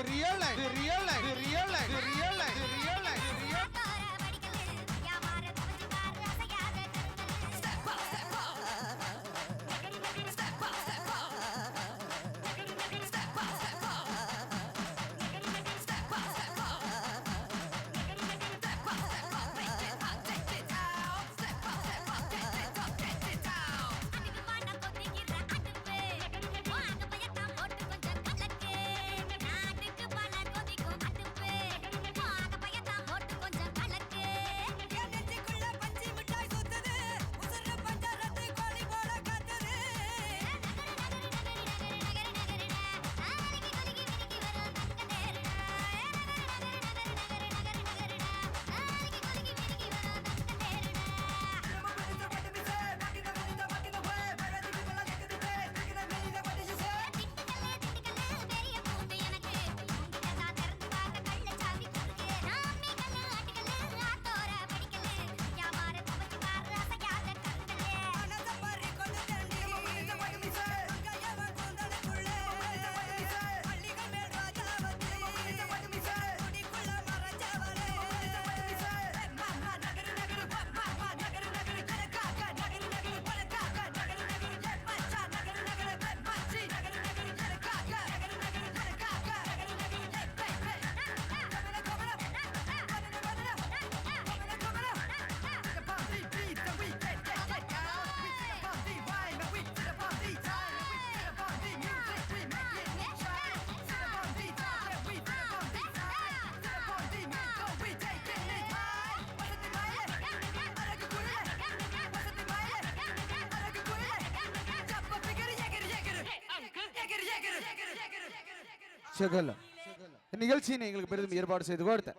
நிகழ்ச்சியை எங்களுக்கு பெரிதும் ஏற்பாடு செய்து கொடுத்த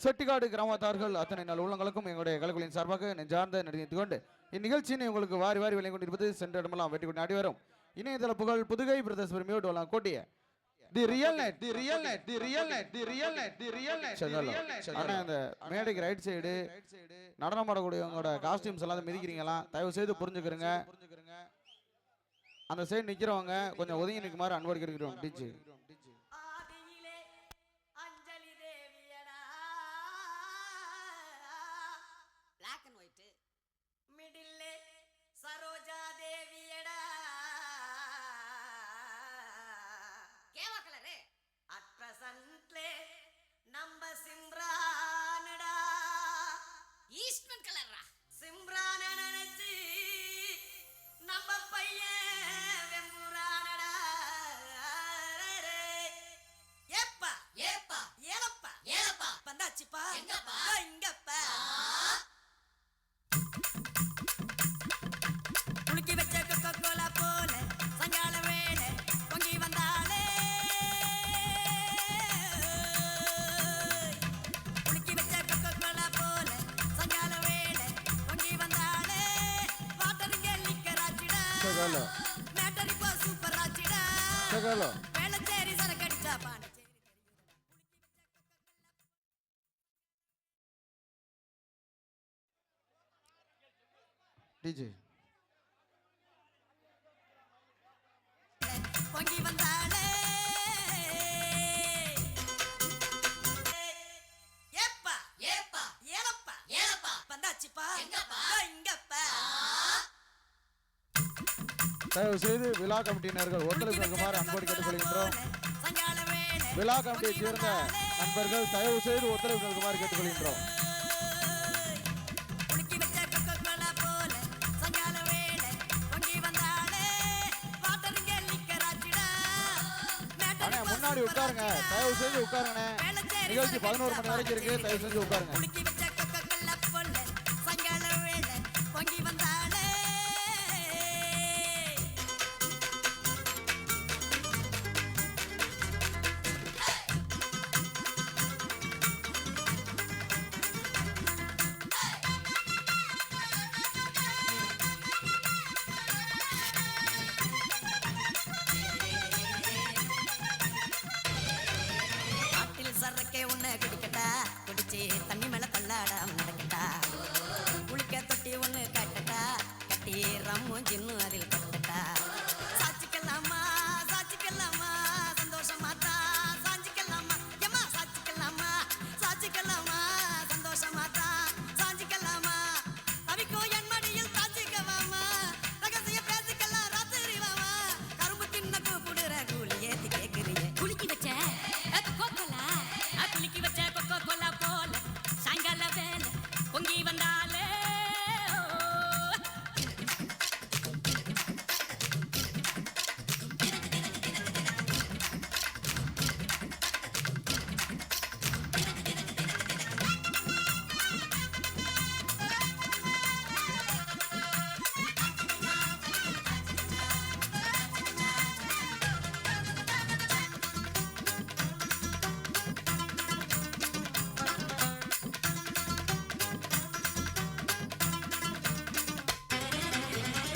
செட்டிகாடு கிராமத்தார்கள் அத்தனை நாள் உள்ளங்களுக்கும் எங்களுடைய கலைகளின் சார்பாக நெஞ்சார்ந்த நடித்து கொண்டு இந்நிகழ்ச்சியை உங்களுக்கு வாரி வாரி வழங்கிக் கொண்டிருப்பது சென்ற இடமெல்லாம் வெற்றி கொண்டு நாடி வரும் இணையதள புகழ் புதுகை பிரதேச பெருமையோடு கோட்டிய தி ரியல் நைட். ஆனா அந்த மேடைக்கு ரைட் சைடு நடனம் ஆடக்கூடியவங்களோட காஸ்டியூம்ஸ் எல்லாம் மிதிக்கிறீங்களா? தயவு செய்து புரிஞ்சுக்கிறங்க. அந்த சைடு நிக்கிறவங்க கொஞ்சம் ஒதுங்கி நிற்குமாறு அன்போடு கேட்கிறோம். டிஜி
சரோஜா தேவியடா கேவா கலரு அட் பிரசன்ட்லே நம்ம சிம்ரானடா ஈஸ்ட்மன் கலரா சிம்ரான நினைச்சு நம்ம பையன் வெம்புரானடா ஏப்பா ஏப்பா ஏலப்பா ஏலப்பா வந்தாச்சுப்பா எங்கப்பா இங்கப்பா
சகல
மேட்டர் இப்போ சூப்பர் ஆச்சுடா
சகல
வேளச்சேரி சரக்கடிச்சா பாண்டிச்சேரி
டிஜே
பொங்கி வந்தாளே ஏப்பா ஏப்பா ஏலப்பா ஏலப்பா வந்தாச்சுப்பா எங்கப்பா இங்கப்பா
தயவு செய்து விழா கமிட்டியினர்கள் ஒத்துழைப்பு நல்குமாறு அன்போடு கேட்டுக்கொள்கின்றோம்.
சங்கால வேளை
விழா கமிட்டியைச் சேர்ந்த நண்பர்கள் தயவு செய்து ஒத்துழைப்பு நல்குமாறு கேட்டுக்கொள்கின்றோம்.
குலுக்கி வச்ச கொக்கோகோலா போல சங்கால வேளை பொங்கி வந்தாளே வாட்டருங்க லிக்கராச்சிடா
அண்ணே முன்னாடி உட்காருங்க, தயவு செய்து உட்காருங்கண்ணே. நிகழ்ச்சி 11 மணி வரைக்கும் இருக்கு, தயவு செஞ்சு உட்காருங்க.
குலுக்கி வச்ச கொக்கோகோலா போல சங்கால வேளை பொங்கி வந்தாளே காட்டில் சரக்கே ஒண்ணு குடிக்கட்டா குடிச்சு தண்ணி மேல கொள்ளாடாம நடக்கட்டா குளிக்க தொட்டி ஒண்ணு கட்டட்டா கட்டி ரம்மும் ஜின்னும் அதில் கட்டட்டா சாச்சிக்கலாமா சாச்சிக்கலாமா சந்தோஷமா தான் சாஞ்சிக்கலாமா ஏமா சாச்சிக்கலாமா சாச்சிக்கலாமா சந்தோஷமா தான் சாஞ்சிக்கலாமா தவிக்கும் என் மடியில் சாச்சிக்கவாமா ரகசிய பேசிக்கலாம் ராத்திரி வாமா கரும்பு தின்ன கூப்பிடுற கூலி ஏத்தி கேக்குறீங்க
குலுக்கி வச்ச கோகோலா குலுக்கி வச்ச கோகோலா போல சாயங்கால வேலை பொங்கி வந்தாலே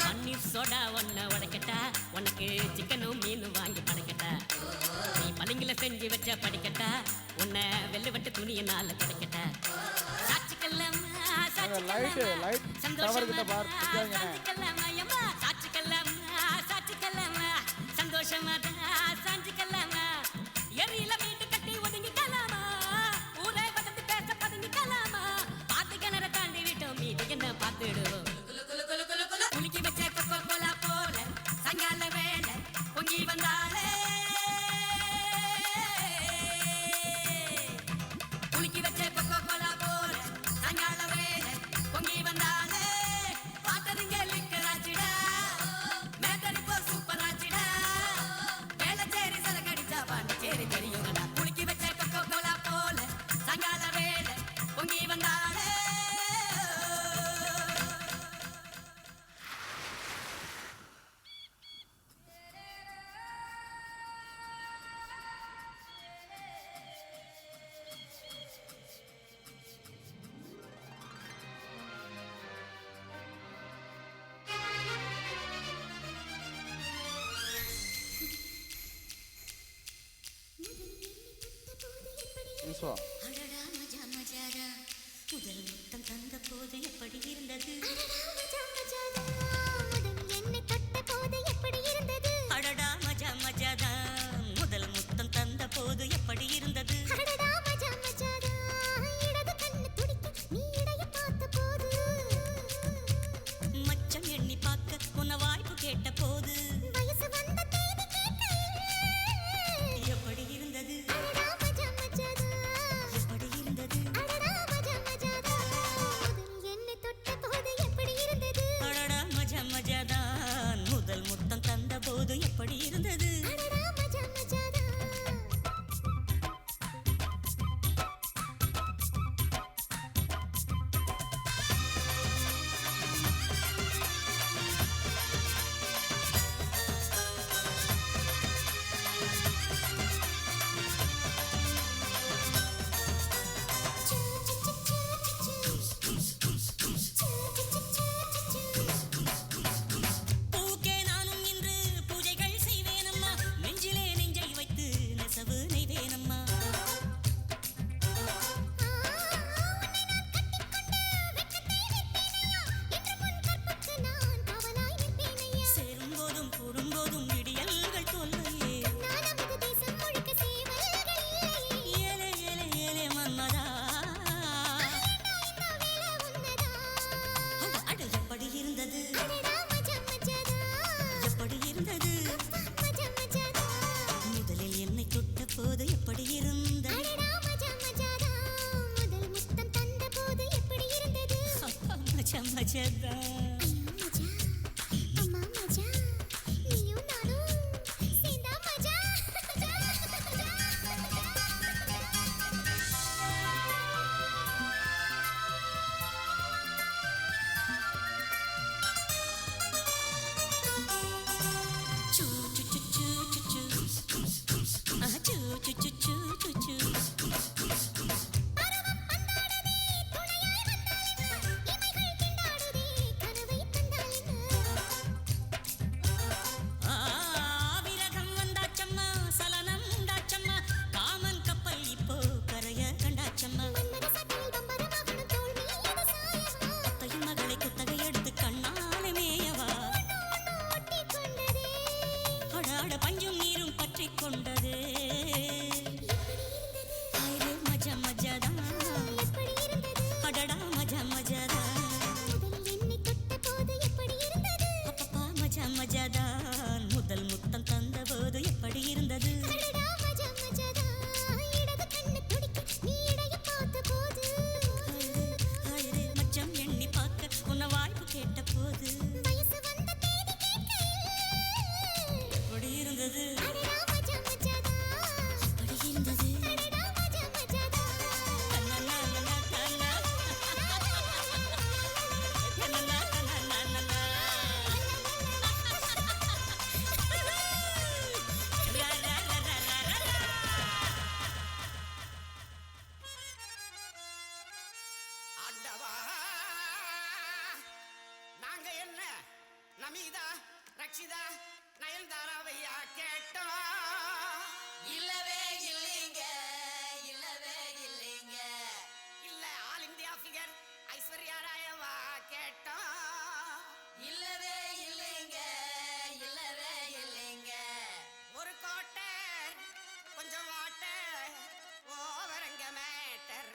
பன்னீர் சோடா ஒன்ன உடைக்கட்டா உனக்கு சிக்கனும் மீனும் வாங்கி படைக்கட்டா நீ பளிங்கில செஞ்சு வச்ச படிக்கட்டா உன்னை வெள்ளவட்டு துணியினால கிடைக்கட்டா சாட்சிக்கல்லாமா
லைட் டவர் கிட்ட பாரு, நிக்காதீங்க.
சாட்சிக்கல்லாமா ஏம்மா சாட்சிக்கல்லாமா சாட்சிக்கல்லாமா சந்தோஷமா சாஞ்சிக்கல்லாமா எரியில வீட்டு கட்டி ஒதுங்கிக்கலாமா ஊரே பக்கத்து பேச பதுங்கிக்கலாமா பாத்து கிணற தாண்டி விட்டோம் மீதி என்ன பார்த்துடுவோம் குலுக்கி வச்ச கொக்கோகோலா போல சங்கால வேளை பொங்கி வந்தாளே குலுக்கி வச்ச கொக்கோகோலா போல சங்கால வேளை பொங்கி வந்தாளே பாட்டருங்க லிக்கராச்சிடா மேட்டர் இப்போ சூப்பர் ஆச்சிடா வேளச்சேரி சரக்கடிச்சா பாண்டிச்சேரி தெரியுங்கடா குலுக்கி வச்ச கொக்கோகோலா போல சங்கால வேளை பொங்கி வந்தாளே
விஸ்வா
அடடா மஜா மஜாரா முதல் முத்தம் தந்த போது எப்படி இருந்தது
என்னை தொட்ட போது எப்படி இருந்தது
அடடா மஜா மஜாதா முதல் முத்தம் தந்த போது எப்படி இருந்தது
அடடா மஜா மஜாதா இடது கண்ணு துடிக்க நீ இடைய பார்த்த போது
மச்சம் எண்ணி பார்க்க உன்ன வாய்ப்பு கேட்ட போது
வயசு வந்த தேதி கேட்க
எப்படி இருந்தது
அடடா மஜா மஜாதா
எப்படி இருந்தது
அடடா மஜா மஜாதா என்னை தொட்ட போது எப்படி இருந்தது
அடடா மஜா மஜாதான் முதல் முத்தம் தந்த போது மஜதான்
மஜா அம்மா மஜா நீயும் நானும் சேர்ந்தா மஜா
சூ சூ சூ சூ சூ சூ ஆ சூ சூ சூ சூ சூ விரகம் வந்தாச்சம்மா சலனம் உண்டாச்சம்மா காமன் கப்பல் இப்போ கரைய கண்டாச்சம்மா அத்தையின் மகளை குத்தகை எடுத்து கண்ணாலே மேயவா அடாட பஞ்சும் நீரும் பற்றி கொண்டதே ஐரே மஜா மஜாதான் அடடா மஜா மஜாதான் அப்பப்பா மஜா மஜாதான் முதல் முத்தம் தந்தபோது எப்படி இருந்தது ஐரே மச்சம் எண்ணி பார்க்க உன்னை வாய்ப்பு கேட்ட போது எப்படி இருந்தது எப்படி இருந்தது
ஆண்டவா நாங்க என்ன நமீதா ரக்ஷிதா நயன்தாராவையா கேட்டோம் இல்லவே இல்லைங்க இல்லவே இல்லைங்க இல்ல ஆல் இந்தியா ஃபிகர் ஐஸ்வர்யா ராயவா கேட்டோம் இல்லவே இல்லைங்க இல்லவே இல்லைங்க ஒரு கோட்டை கொஞ்சம் வாட்டர் ஓவரங்க மேட்டர்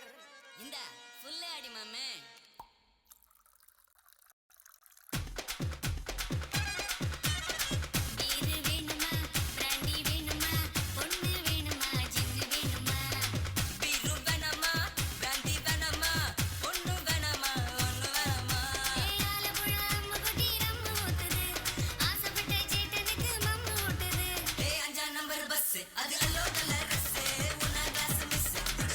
இந்த ஃபுல்லே அடி மாமே
பீரு வேணுமா பிராண்டி வேணுமா பொண்ணு வேணுமா ஜின்னு வேணுமா
பீரு வேணாமா பிராந்தி வேணாமா ஒண்ணு வேணாமா ஒண்ணு வேணாமா
ஆலப்புழா அம்முக்குட்டி ரம்மு ஊத்துது ஆசைப்பட்ட சேட்டனுக்கு மம்மு ஊட்டுது
அஞ்சா நம்பர் பஸ் அது அல்லோ நல்ல ரஸ் உன்னா கிளாஸ் மிஸ்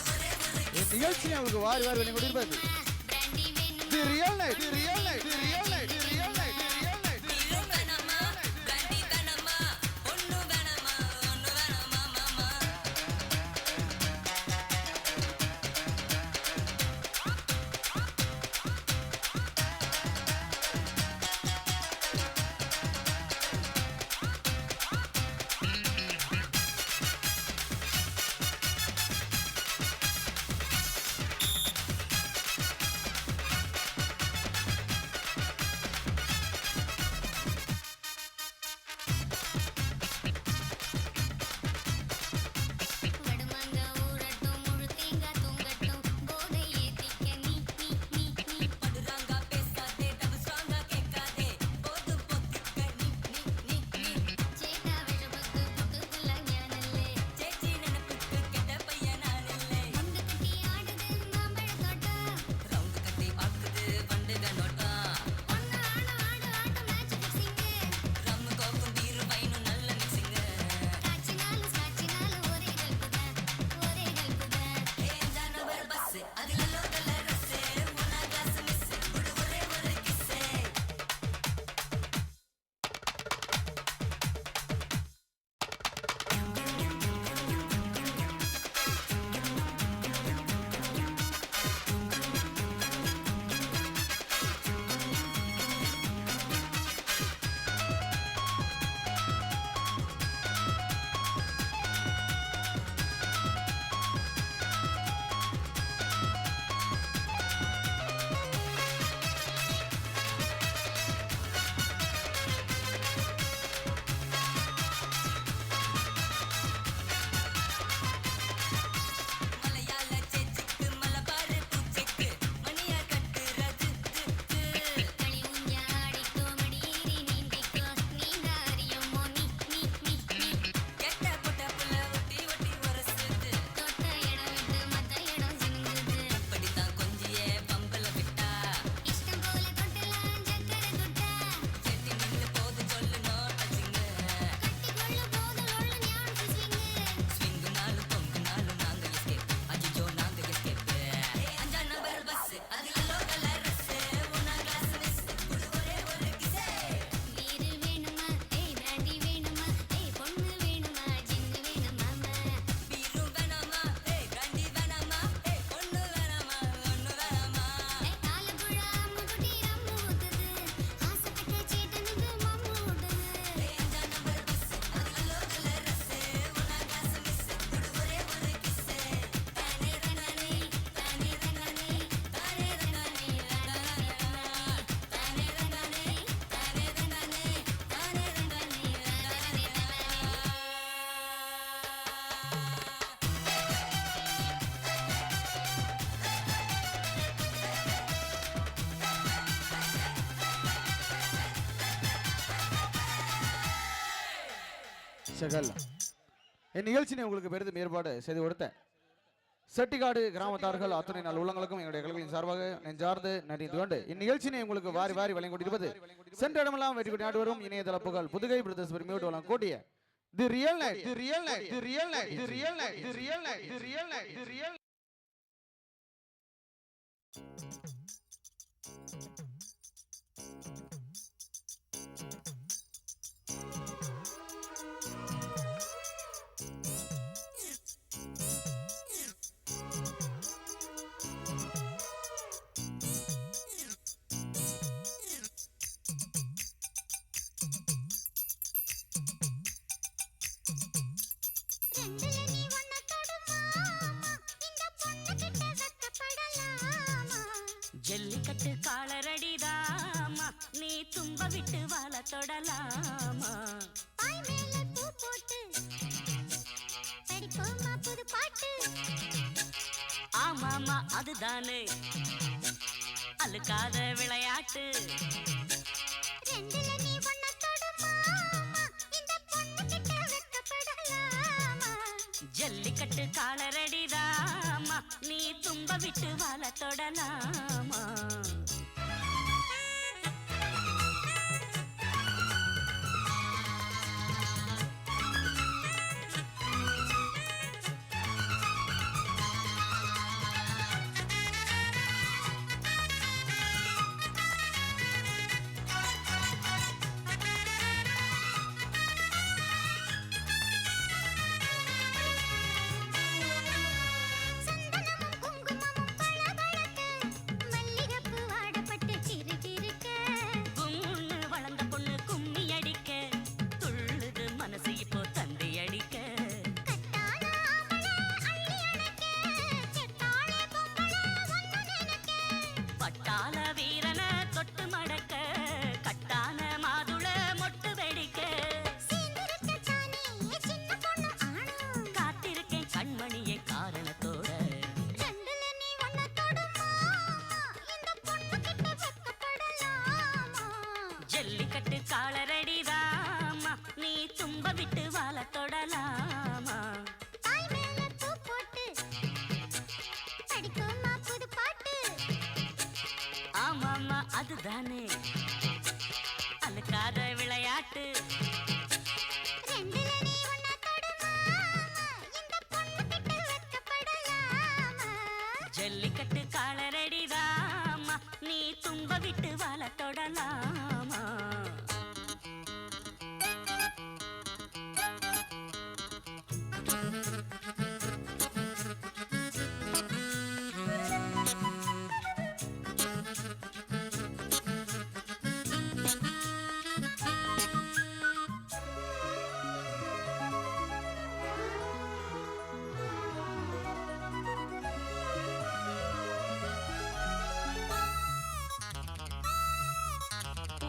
ஒரே ஒரு
நிகழ்ச்சி அவங்களுக்கு வாரி வாரி பண்ணி கொண்டிருப்பது
பிராண்டி வேணுமா
தி real knight the real knight the real knight the real knight the real night
beer வேணாமா பிராந்தி வேணாமா ஒண்ணு வேணாமா ஒண்ணு வேணாமா மாமா
பரிசுகள் இந்நிகழ்ச்சியை உங்களுக்கு பெரிதும் ஏற்பாடு செய்து கொடுத்த செட்டிக்காடு கிராமத்தார்கள் அத்துணை நாள் உள்ளங்களுக்கும் எங்களுடைய கல்வியின் சார்பாக நெஞ்சார்ந்து நன்றி கொண்டு இந்நிகழ்ச்சியை உங்களுக்கு வாரி வாரி வழங்கி கொண்டிருப்பது சென்ற இடமெல்லாம் வெற்றி கொண்டு நாடு வரும் இணையதள புகழ் புதுகை பிரதேச பெருமையோடு வழங்க கூடிய the real knight the real knight the real knight the real knight the real knight the real knight the real
Jallikattu காலரடிதாமா நீ தும்ப விட்டு வாழ தொடலாமா
பாய் மேல பூ போட்டு படிப்போமா புது பாட்டு
ஆமாமா அதுதானே அழுக்காத விளையாட்டு
ரெண்டுல நீ ஒன்ன தொடுமா இந்த பொண்ணு கிட்ட வெட்கப்படலாமா
ஜல்லிக்கட்டு காலரடிதாமா நீ தும்ப விட்டு வாழ தொடலாமா ஜல்லிக்கட்டு காலரடிதாமா நீ தும்ப விட்டு வாழ தொடலாமா
பாய் மேல பூ போட்டு படிப்போமா புது பாட்டு
ஆமாமா அதுதானே அழுக்காத விளையாட்டு
ரெண்டுல நீ ஒன்ன தொடுமா இந்த பொண்ணு கிட்ட வெட்கப்படலாமா
ஜல்லிக்கட்டு காலரடிதாமா நீ தும்ப விட்டு வாழ தொடலாமா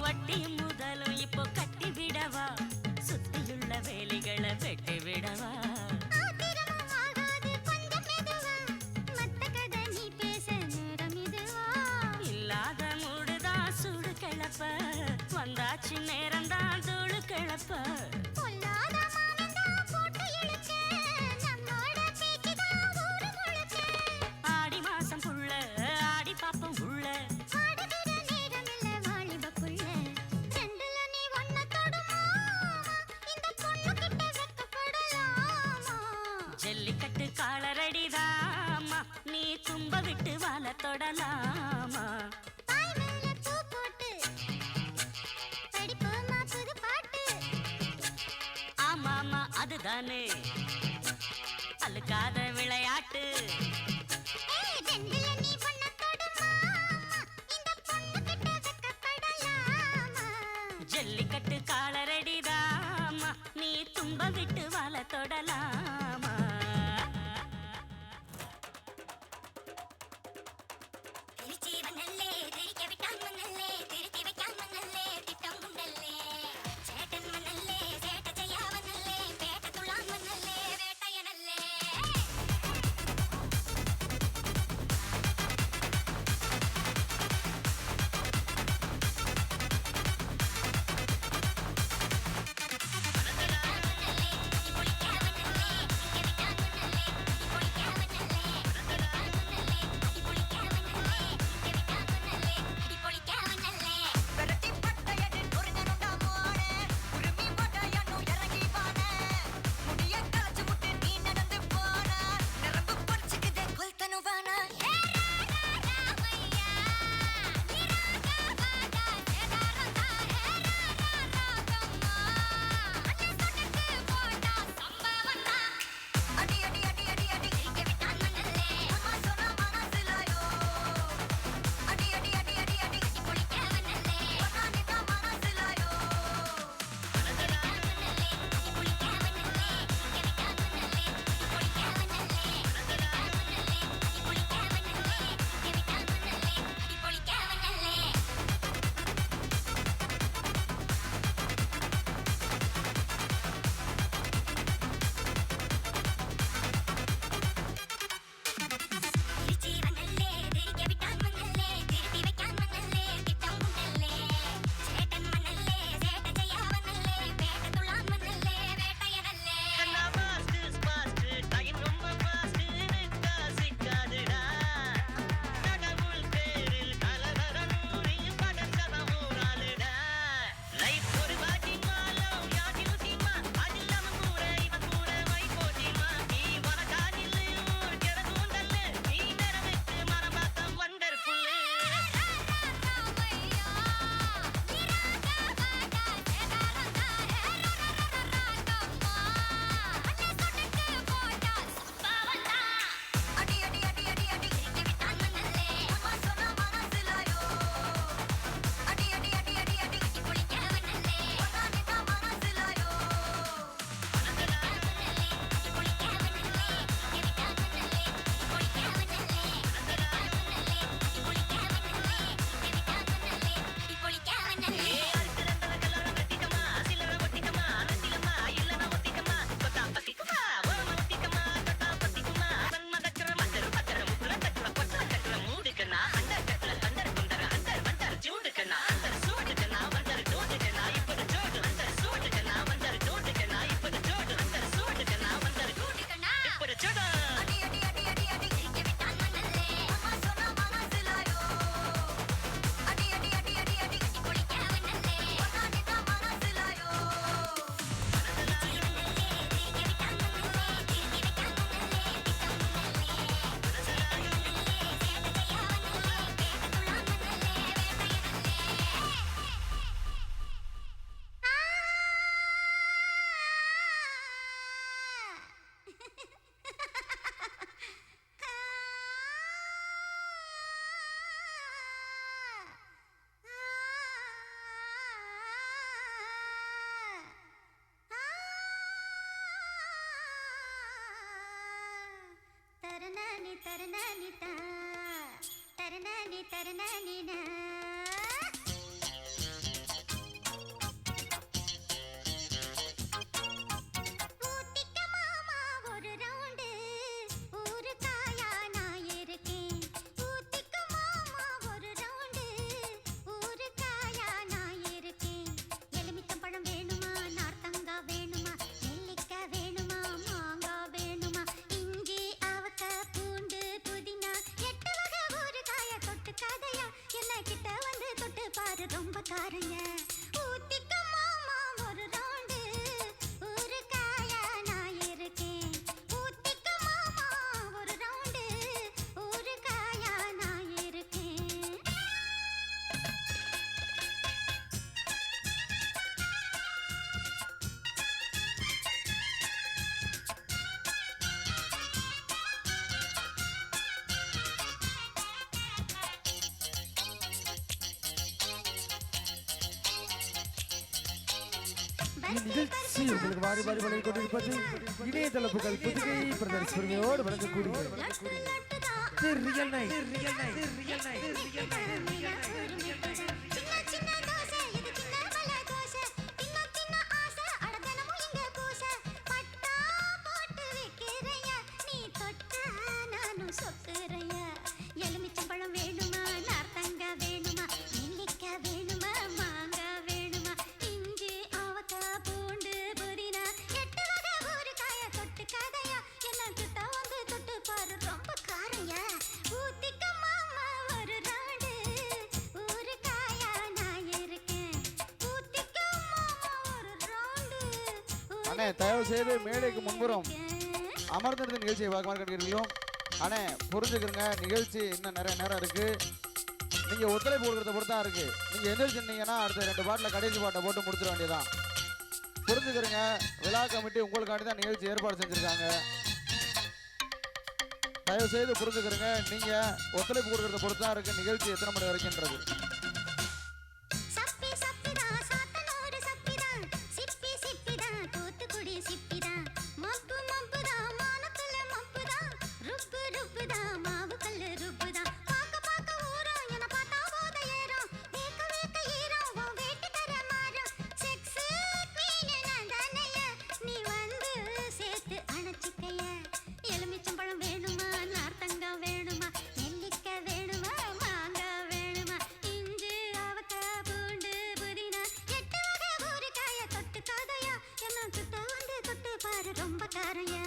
வட்டியும் முதலும் இப்போ கட்டி விடவா சுத்தியுள்ள வேலிகளை வெட்டி விடவா
ஆத்திரமும் ஆகாது கொஞ்சம் மெதுவா மத்த கதை நீ பேச நேரம் இதுவா
இல்லாத மூடுதான் சுடு கிளப்ப வந்தாச்சு நேரம்தான் தூளு கிளப்ப
பொல்லாத மானந்தான் போட்டு இழுக்க நம்மோட பேச்சுதான் ஊரு முழுக்க
ஆடி மாசம் புள்ள ஆடி பாப்பம் உள்ள
ஆடுகிற நேரமில்ல வாலிப புள்ள ரெண்டுல நீ ஒன்ன தொடுமா இந்த பொண்ணு கிட்ட வெட்கப்படலாமா
ஜல்லிக்கட்டு காலரடிதாமா நீ தும்ப விட்டு வாழ தொடலாமா
பாய் மேல பூ போட்டு படிப்போமா புது பாட்டு
ஆமாமா அதுதானே அழுக்காத விளையாட்டு
ரெண்டுல நீ ஒன்ன தொடுமா இந்த பொண்ணு கிட்ட வெட்கப்படலாமா
ஜல்லிக்கட்டு காலரடிதாமா நீ தும்ப விட்டு வாழ தொடலாமா
திருச்சி வந்தல்லே திரிக்க விட்டான் மன்னல்லே திருத்தி வைக்கான் மன்னல்லே திட்டம் குண்டல்லே சேட்டன் மன்னல்லே சேட்ட செய்யா வந்தல்லே பேட்ட துளான் மன்னல்லே தரநானி தரநானி தா தரநானி தரநானி நா ரொம்ப காரங்க ஊத்திக்க மாமா ஒரு ரவுண்டு ஒரு காயா நான் இருக்கேன் ஊத்திக்க மாமா ஒரு ரவுண்டு ஒரு காயா நான் இருக்கேன்
நிகழ்ச்சி உங்களுக்கு வாரி வாரி வழங்கிக் கொண்டிருப்பது இணையதளப்புகள் புதுகை பிரதர்ஸ் பெருமையோடு வழங்கக்கூடிய real knight real knight real knight real night
சின்ன சின்ன தோசை இது சின்ன பல தோசை தின்ன தின்ன ஆசை அடதனமும் இங்க பூச பட்டா போட்டு வைக்கிறையா நீ தொட்டா நானும் சொத்துறையா எலுமிச்சம்பழம் வேணுமா நார்த்தங்க வேணுமா நெல்லிக்காய் வேணுமா மாங்காய் வேணுமா இஞ்சி அவக்காய் பூண்டு புதினா 8 வகை ஊறுகாய தொட்டு கதையா என்ன கிட்ட வந்து தொட்டு பாரு ரொம்ப காரையா ஊத்திக்க மாமா ஒரு ரவுண்டு ஊறுகாயா நான் இருக்கேன் ஊத்திக்க மாமா ஒரு ரவுண்டு
அண்ணே தயவு செய்து மேடைக்கு முன்புறம் அமர்ந்திருந்த நிகழ்ச்சியை பார்க்க கேட்கிறீங்களோ அண்ணே புரிஞ்சுக்கிறங்க நிகழ்ச்சி இன்னும் நிறைய நேரம் இருக்கு நீங்க ஒத்துழைப்பு கொடுக்கறத பொறுத்து தான் இருக்கு நீங்க எந்திரிச்சிருந்தீங்கன்னா அடுத்த 2 பாட்டில் கடைசி பாட்டை போட்டு முடிச்சிட வேண்டியதான் புரிஞ்சுக்கிறங்க விழா கமிட்டி உங்களுக்காண்டி தான் நிகழ்ச்சி ஏற்பாடு செஞ்சிருக்காங்க தயவு செய்து புரிஞ்சுக்கிறங்க நீங்க ஒத்துழைப்பு கொடுக்கறத பொறுத்து தான் இருக்கு நிகழ்ச்சி எத்தனை மணி வரைக்கும்ன்றது
சப்பி சப்பிதா சாத்தனூரு சப்பிதா சிப்பி சிப்பிதா தூத்துக்குடி சிப்பிதா மப்பு மப்புதா மானக்கல்ல மப்புதா ருப்பு ருப்புதா மாவுக்கல்ல ருப்புதா பாக்க பாக்க ஊரும் என பார்த்தா போத ஏறும் வேக்க வேக்க ஈரம் உன் வேட்டுக்கர மாறும் செக்ஸ் குவீன் நான் தானையா நீ வந்து சேர்த்து அணைச்சிக்கைய எலுமிச்சம்பழம் வேணுமா நார்த்தங்காய் வேணுமா நெல்லிக்காய் வேணுமா மாங்காய் வேணுமா இஞ்சி அவக்காய் பூண்டு புதினா 8 வகை ஊறுகாய தொட்டு கதையா என்ன கிட்ட வந்து தொட்டு பாரு ரொம்ப காரையா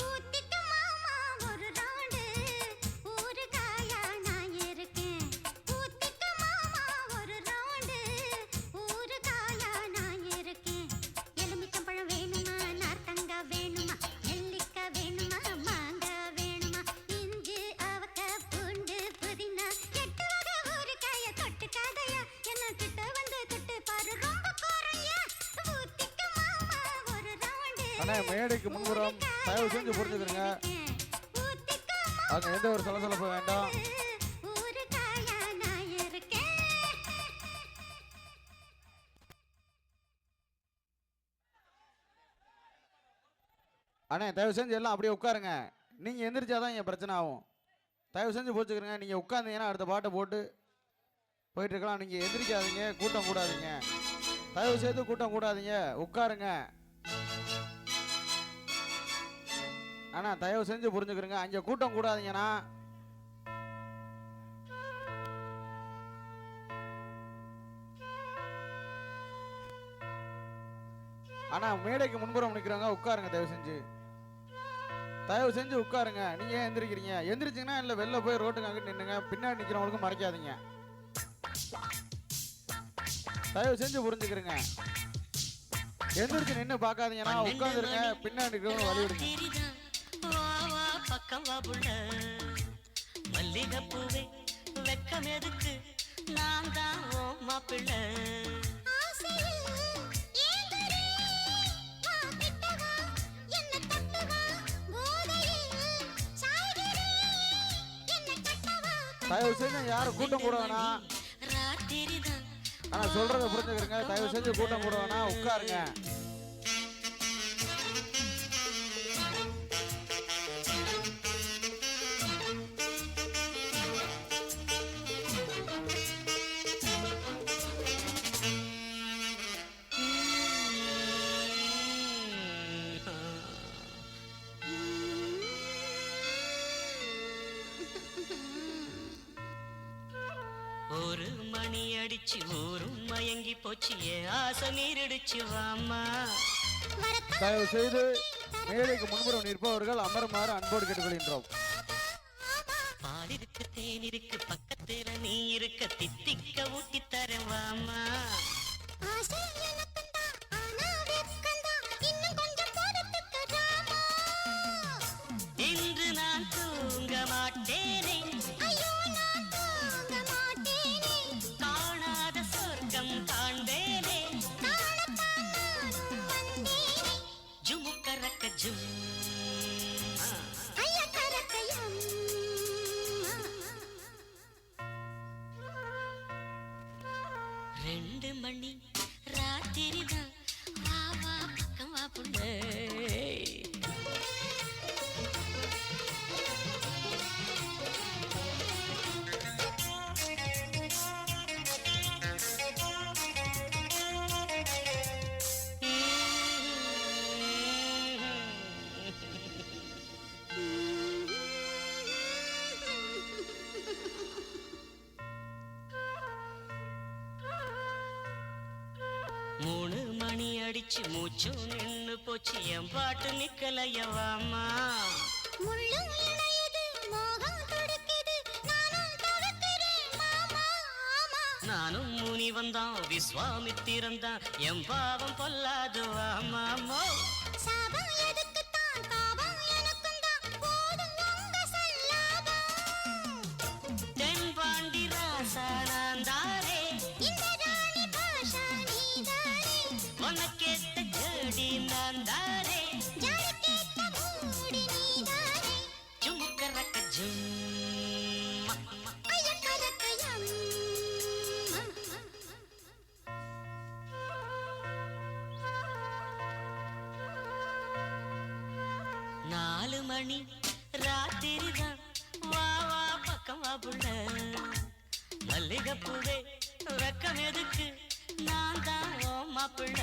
ஊத்திக்க மாமா ஒரு ரவுண்டு ஊறுகாயா நான் இருக்கேன் ஊத்திக்க மாமா ஒரு ரவுண்டு ஊறுகாயா நான் இருக்கேன் எலுமிச்சம்பழம் வேணுமா நார்த்தங்காய் வேணுமா நெல்லிக்காய் வேணுமா மாங்காய் வேணுமா இஞ்சி அவக்காய் பூண்டு புதினா 8 வகை ஊறுகாய தொட்டு கதையா என்ன கிட்ட வந்து தொட்டு பாரு ரொம்ப காரையா ஊத்திக்க மாமா ஒரு ரவுண்டு
அண்ணே மேடைக்கு முன்புறம் தயவு செஞ்சு புரிஞ்சுக்கிறங்க
ஊத்திக்க
அங்க எந்த ஒரு சலசலப்பு வேண்டாம்
ஊறுகாயா நான் இருக்கேன்
அண்ணே தயவு செஞ்சு எல்லாம் அப்படியே உட்காருங்க நீங்கள் எந்திரிச்சாதான் என் பிரச்சனை ஆகும் தயவு செஞ்சு போச்சுக்கிறங்க நீங்கள் உட்காந்தீங்கன்னா அடுத்த பாட்டை போட்டு போயிட்டு இருக்கலாம் நீங்கள் எந்திரிக்காதீங்க கூட்டம் கூடாதீங்க தயவு செய்து கூட்டம் கூடாதீங்க உட்காருங்க அண்ணா தயவு செஞ்சு புரிஞ்சுக்கிறங்க அங்கே கூட்டம் கூடாதீங்கண்ணா அண்ணா மேடைக்கு முன்புறம் நிற்கிறவங்க உட்காருங்க தயவு செஞ்சு உட்காருங்க நீங்க ஏன் எந்திரிக்கிறீங்க எந்திரிச்சிங்கன்னா இல்லை வெளில போய் ரோட்டுக்கு அங்கிட்டு நின்னுங்க பின்னாடி நிற்கிறவங்களுக்கும் மறைக்காதீங்க தயவு செஞ்சு புரிஞ்சுக்கிறங்க எந்திரிச்சு நின்று பார்க்காதீங்கன்னா உட்காந்துருங்க பின்னாடி இருக்கிறவங்க வழி விடுங்க
பக்கம் வா புள்ள மல்லிகைப்பூவே வெக்கம் எதுக்கு நான் தான் ஓ மாப்பிள்ள
ஆசையில் ஏந்தரே வா கிட்டவா என்ன தொட்டவா போதையில் சாய்கிறே என்ன கட்டவா
தயவு செஞ்சு யாரும் கூட்டம் கூட வேணாம்
ராத்திரிதான்
ஆனா சொல்றத புரிஞ்சுக்கிறங்க தயவு செஞ்சு கூட்டம் கூட வேணாம் உட்காருங்க
மணி அடிச்சு ஊரும் மயங்கி போச்சு ஆசை நீரிடுச்சு வாமா.
தயவு செய்து மேடைக்கு முன்புறம் நிற்பவர்கள் அமருமாறு அன்போடு கேட்டுக்கொள்கின்றோம்.
பால் இருக்கு தேன் இருக்கு பக்கத்துல நீ இருக்க தித்திக்க ஊட்டி தரேன் வாமா. இன்று நான் தூங்க மாட்டேனே காணாத சொர்க்கம் காண்பேனே ஜுமுக்கரக்க ஜும். 2 மணி ராத்திரிதான் வா வா பக்கம் வா புள்ளே. மூணு மணி அடிச்சு மூச்சும் நின்னு போச்சு என் பாட்டு நிக்கலையவாமா. நானும் முனி வந்தான் விஸ்வாமித்திரந்தான் என் பாவம் பொல்லாது வாமாமோ. தென்பாண்டி ராசானாந்தாரே உனக்கேத்த ஜோடி நான்தாரே ஜுமுக்கரக்க ஜும். 4 மணி ராத்திரிதான் வா வா பக்கம் வா புள்ள. மல்லிகைப்பூவே வெக்கம் எதுக்கு நான் தான் ஓ மாப்பிள்ள.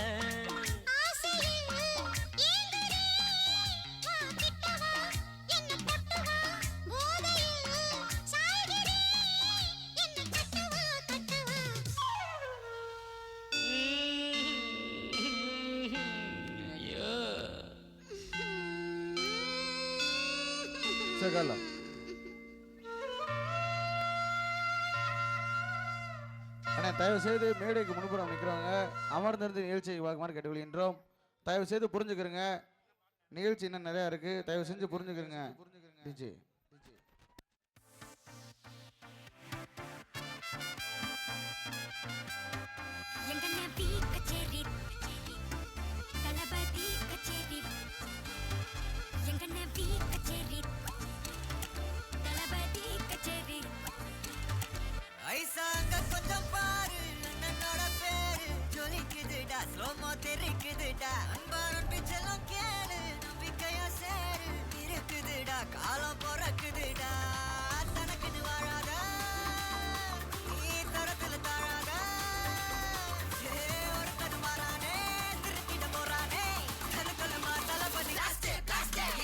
ஐயோ
சகல அண்ணா தயவு செய்து மேடைக்கு முன்புறம் நிற்கிறவங்க அமர்ந்திருந்து நிகழ்ச்சியை பார்க்குமாறு கேட்டுக்கொள்கின்றோம். தயவு செய்து புரிஞ்சுக்கிறங்க, நிகழ்ச்சி இன்னும் நிறையா இருக்கு, தயவு செஞ்சு புரிஞ்சுக்கிறங்க. டிஜே
ஐசாங்க கொஞ்சம் பாரு அண்ணனோட பேரு ஜொலிக்குதுடா ஸ்லோமோ தெரிக்குதுடா அன்பான பிச்செல்லாம் கேளு நம்பிக்கையா சேரு இருக்குதுடா காலம் பிறக்குதுடா தனக்குன்னு வாழாத நீ தரத்துல தாழாத ஒருத்தன் மாறானே திருத்திட போறானே தனக்குள்ளமா தளபதி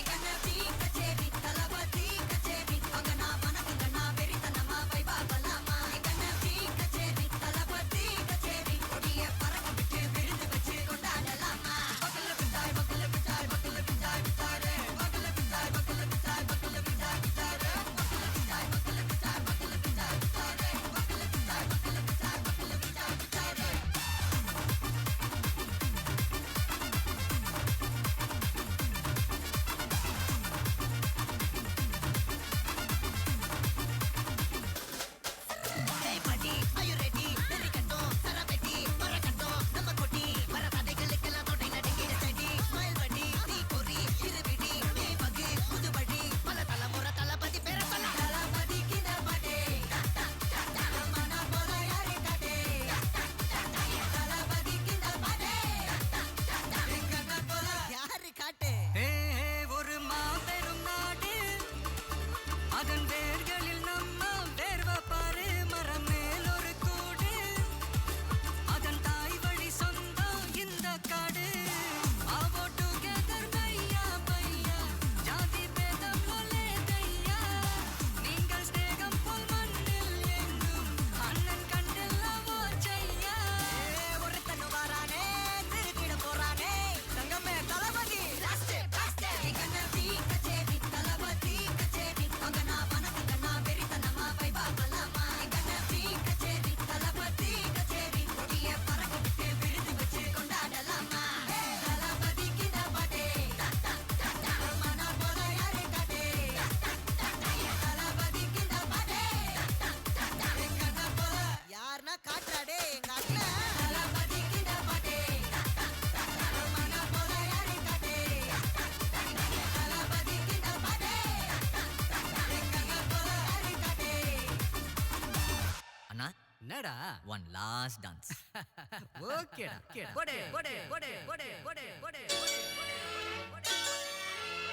எங்கண்ணி கச்சேரி தளபதி கச்சேரி அங்க நான் மனதுங்க நான் வெறித்தனமா வைபா பண்ணலாமா எங்கண்ணி கச்சேரி தளபதி கச்சேரி கொடிய பறக்க விட்டு விழுந்து வச்சு கொண்டாடலாமா பக்கல பிட்டாய் பக்கல பிட்டாய் பக்கல பிட்டாய் பிட்டாரு பக்கல பிட்டாய் பக்கல பிட்டாய் பக்கல பிட்டாய் பிட்டாரு என்னடா ஒன் லாஸ்ட் டான்ஸ் ஓகேடா போடே போடே போடே போடே போடே போடே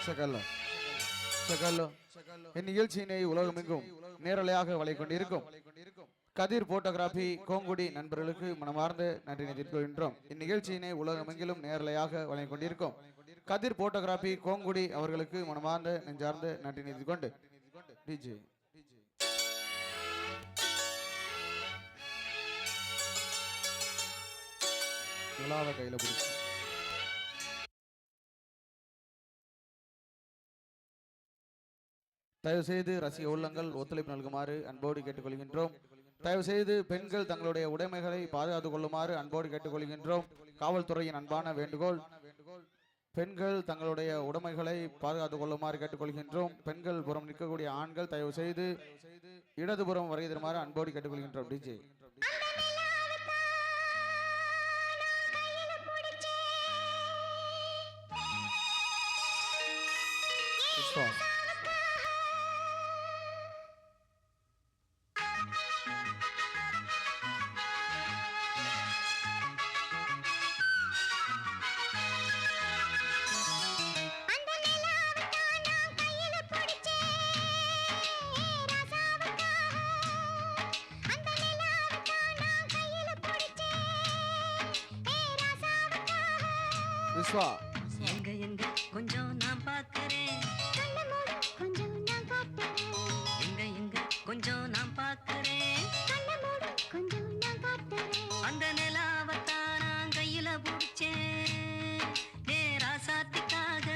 சகல்ல இந்நிகழ்ச்சியினை உலகமெங்கும் நேரலையாக வழங்கிக் கொண்டிருக்கும் கதிர் போட்டோகிராபி கோங்குடி நண்பர்களுக்கு மனமார்ந்த நன்றினை தெரிவிக்கின்றோம். இந்நிகழ்ச்சியினை உலகமெங்கிலும் நேரலையாக வழங்கிக் கொண்டிருக்கும் கதிர் போட்டோகிராபி கோங்குடி அவர்களுக்கு மனமார்ந்த நெஞ்சார்ந்த நன்றினை தெரிவித்துக்கொண்டு டிஜே கையில பிடிச்சி தயவு செய்து ரசிக உள்ளங்கள் ஒத்துழைப்பு நல்குமாறு அன்போடு கேட்டுக்கொள்கின்றோம். தயவு செய்து பெண்கள் தங்களுடைய உடைமைகளை பாதுகாத்துக் கொள்ளுமாறு அன்போடு கேட்டுக்கொள்கின்றோம். காவல்துறையின் அன்பான வேண்டுகோள், பெண்கள் தங்களுடைய உடைமைகளை பாதுகாத்துக் கொள்ளுமாறு கேட்டுக்கொள்கின்றோம். பெண்கள் புறம் நிற்கக்கூடிய ஆண்கள் தயவு செய்து இடதுபுறம் வருகை தருமாறு அன்போடு கேட்டுக்கொள்கின்றோம். டிஜே விஸ்வா
எங்க எங்க கொஞ்சம் நான் பார்க்கிறேன்
கொஞ்சம் நான் காட்டுறேன்
எங்க எங்க கொஞ்சம் நான் பார்க்கிறேன்
கொஞ்சம் நான் காட்டுறேன்
அந்த நிலாவத்தான் நான் கையில பிடிச்சேன் ஏ ராசாத்திக்காக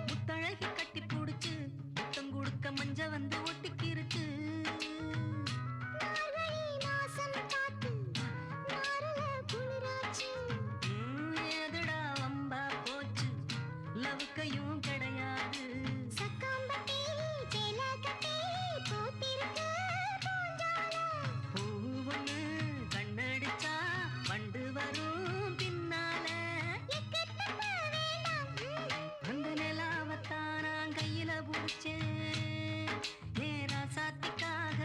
முத்தழகி கட்டி புடிச்சு முத்தம் கொடுக்க மஞ்ச வந்து ஒட்டிக்கிருச்சு எதுடா வம்பா போச்சு லவுக்கையும் கிடையாது பூ ஒண்ணு கண்ணடிச்சா வண்டு வரும் பின்னால அந்த நிலாவத்தான் நான் கையில பிடிச்சேன் ஏ ராசாத்திக்காக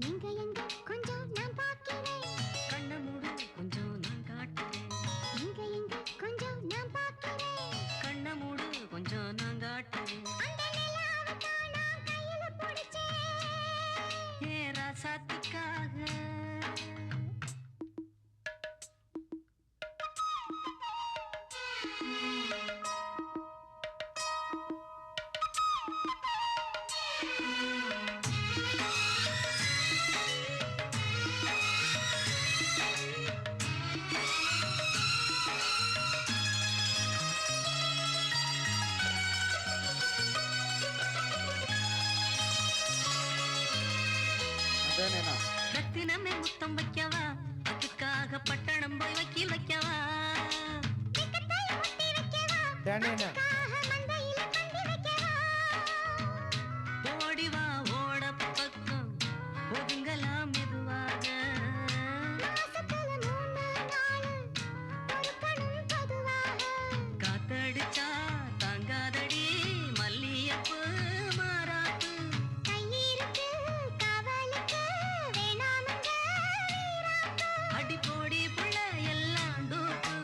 எங்க எங்க கொஞ்சம் நான் பார்க்கிறேன்
கண்ண மூடு கொஞ்சம் நான் காட்டுறேன்
எங்க எங்க கொஞ்சம் நான் பார்க்கிறேன்
கண்ண மூடு கொஞ்சம் நான் காட்டுறேன்
அந்த நிலாவத்தான் நான் கையில பிடிச்சேன்
ஏ ராசாத்திக்காக
அதானேண்ணா
ரத்தினமே முத்தம் வைக்கவா அதுக்காக பட்டணம் போய் வக்கீல் வைக்கவா
டேனேண்ணா
ஓடி வா ஓட பக்கம் ஒதுங்கலாம் மெதுவாக காத்தடிச்சா தாங்காதடி மல்லியப்பு மாறாப்பு அடி போடி புள்ள எல்லாம் டூப்பு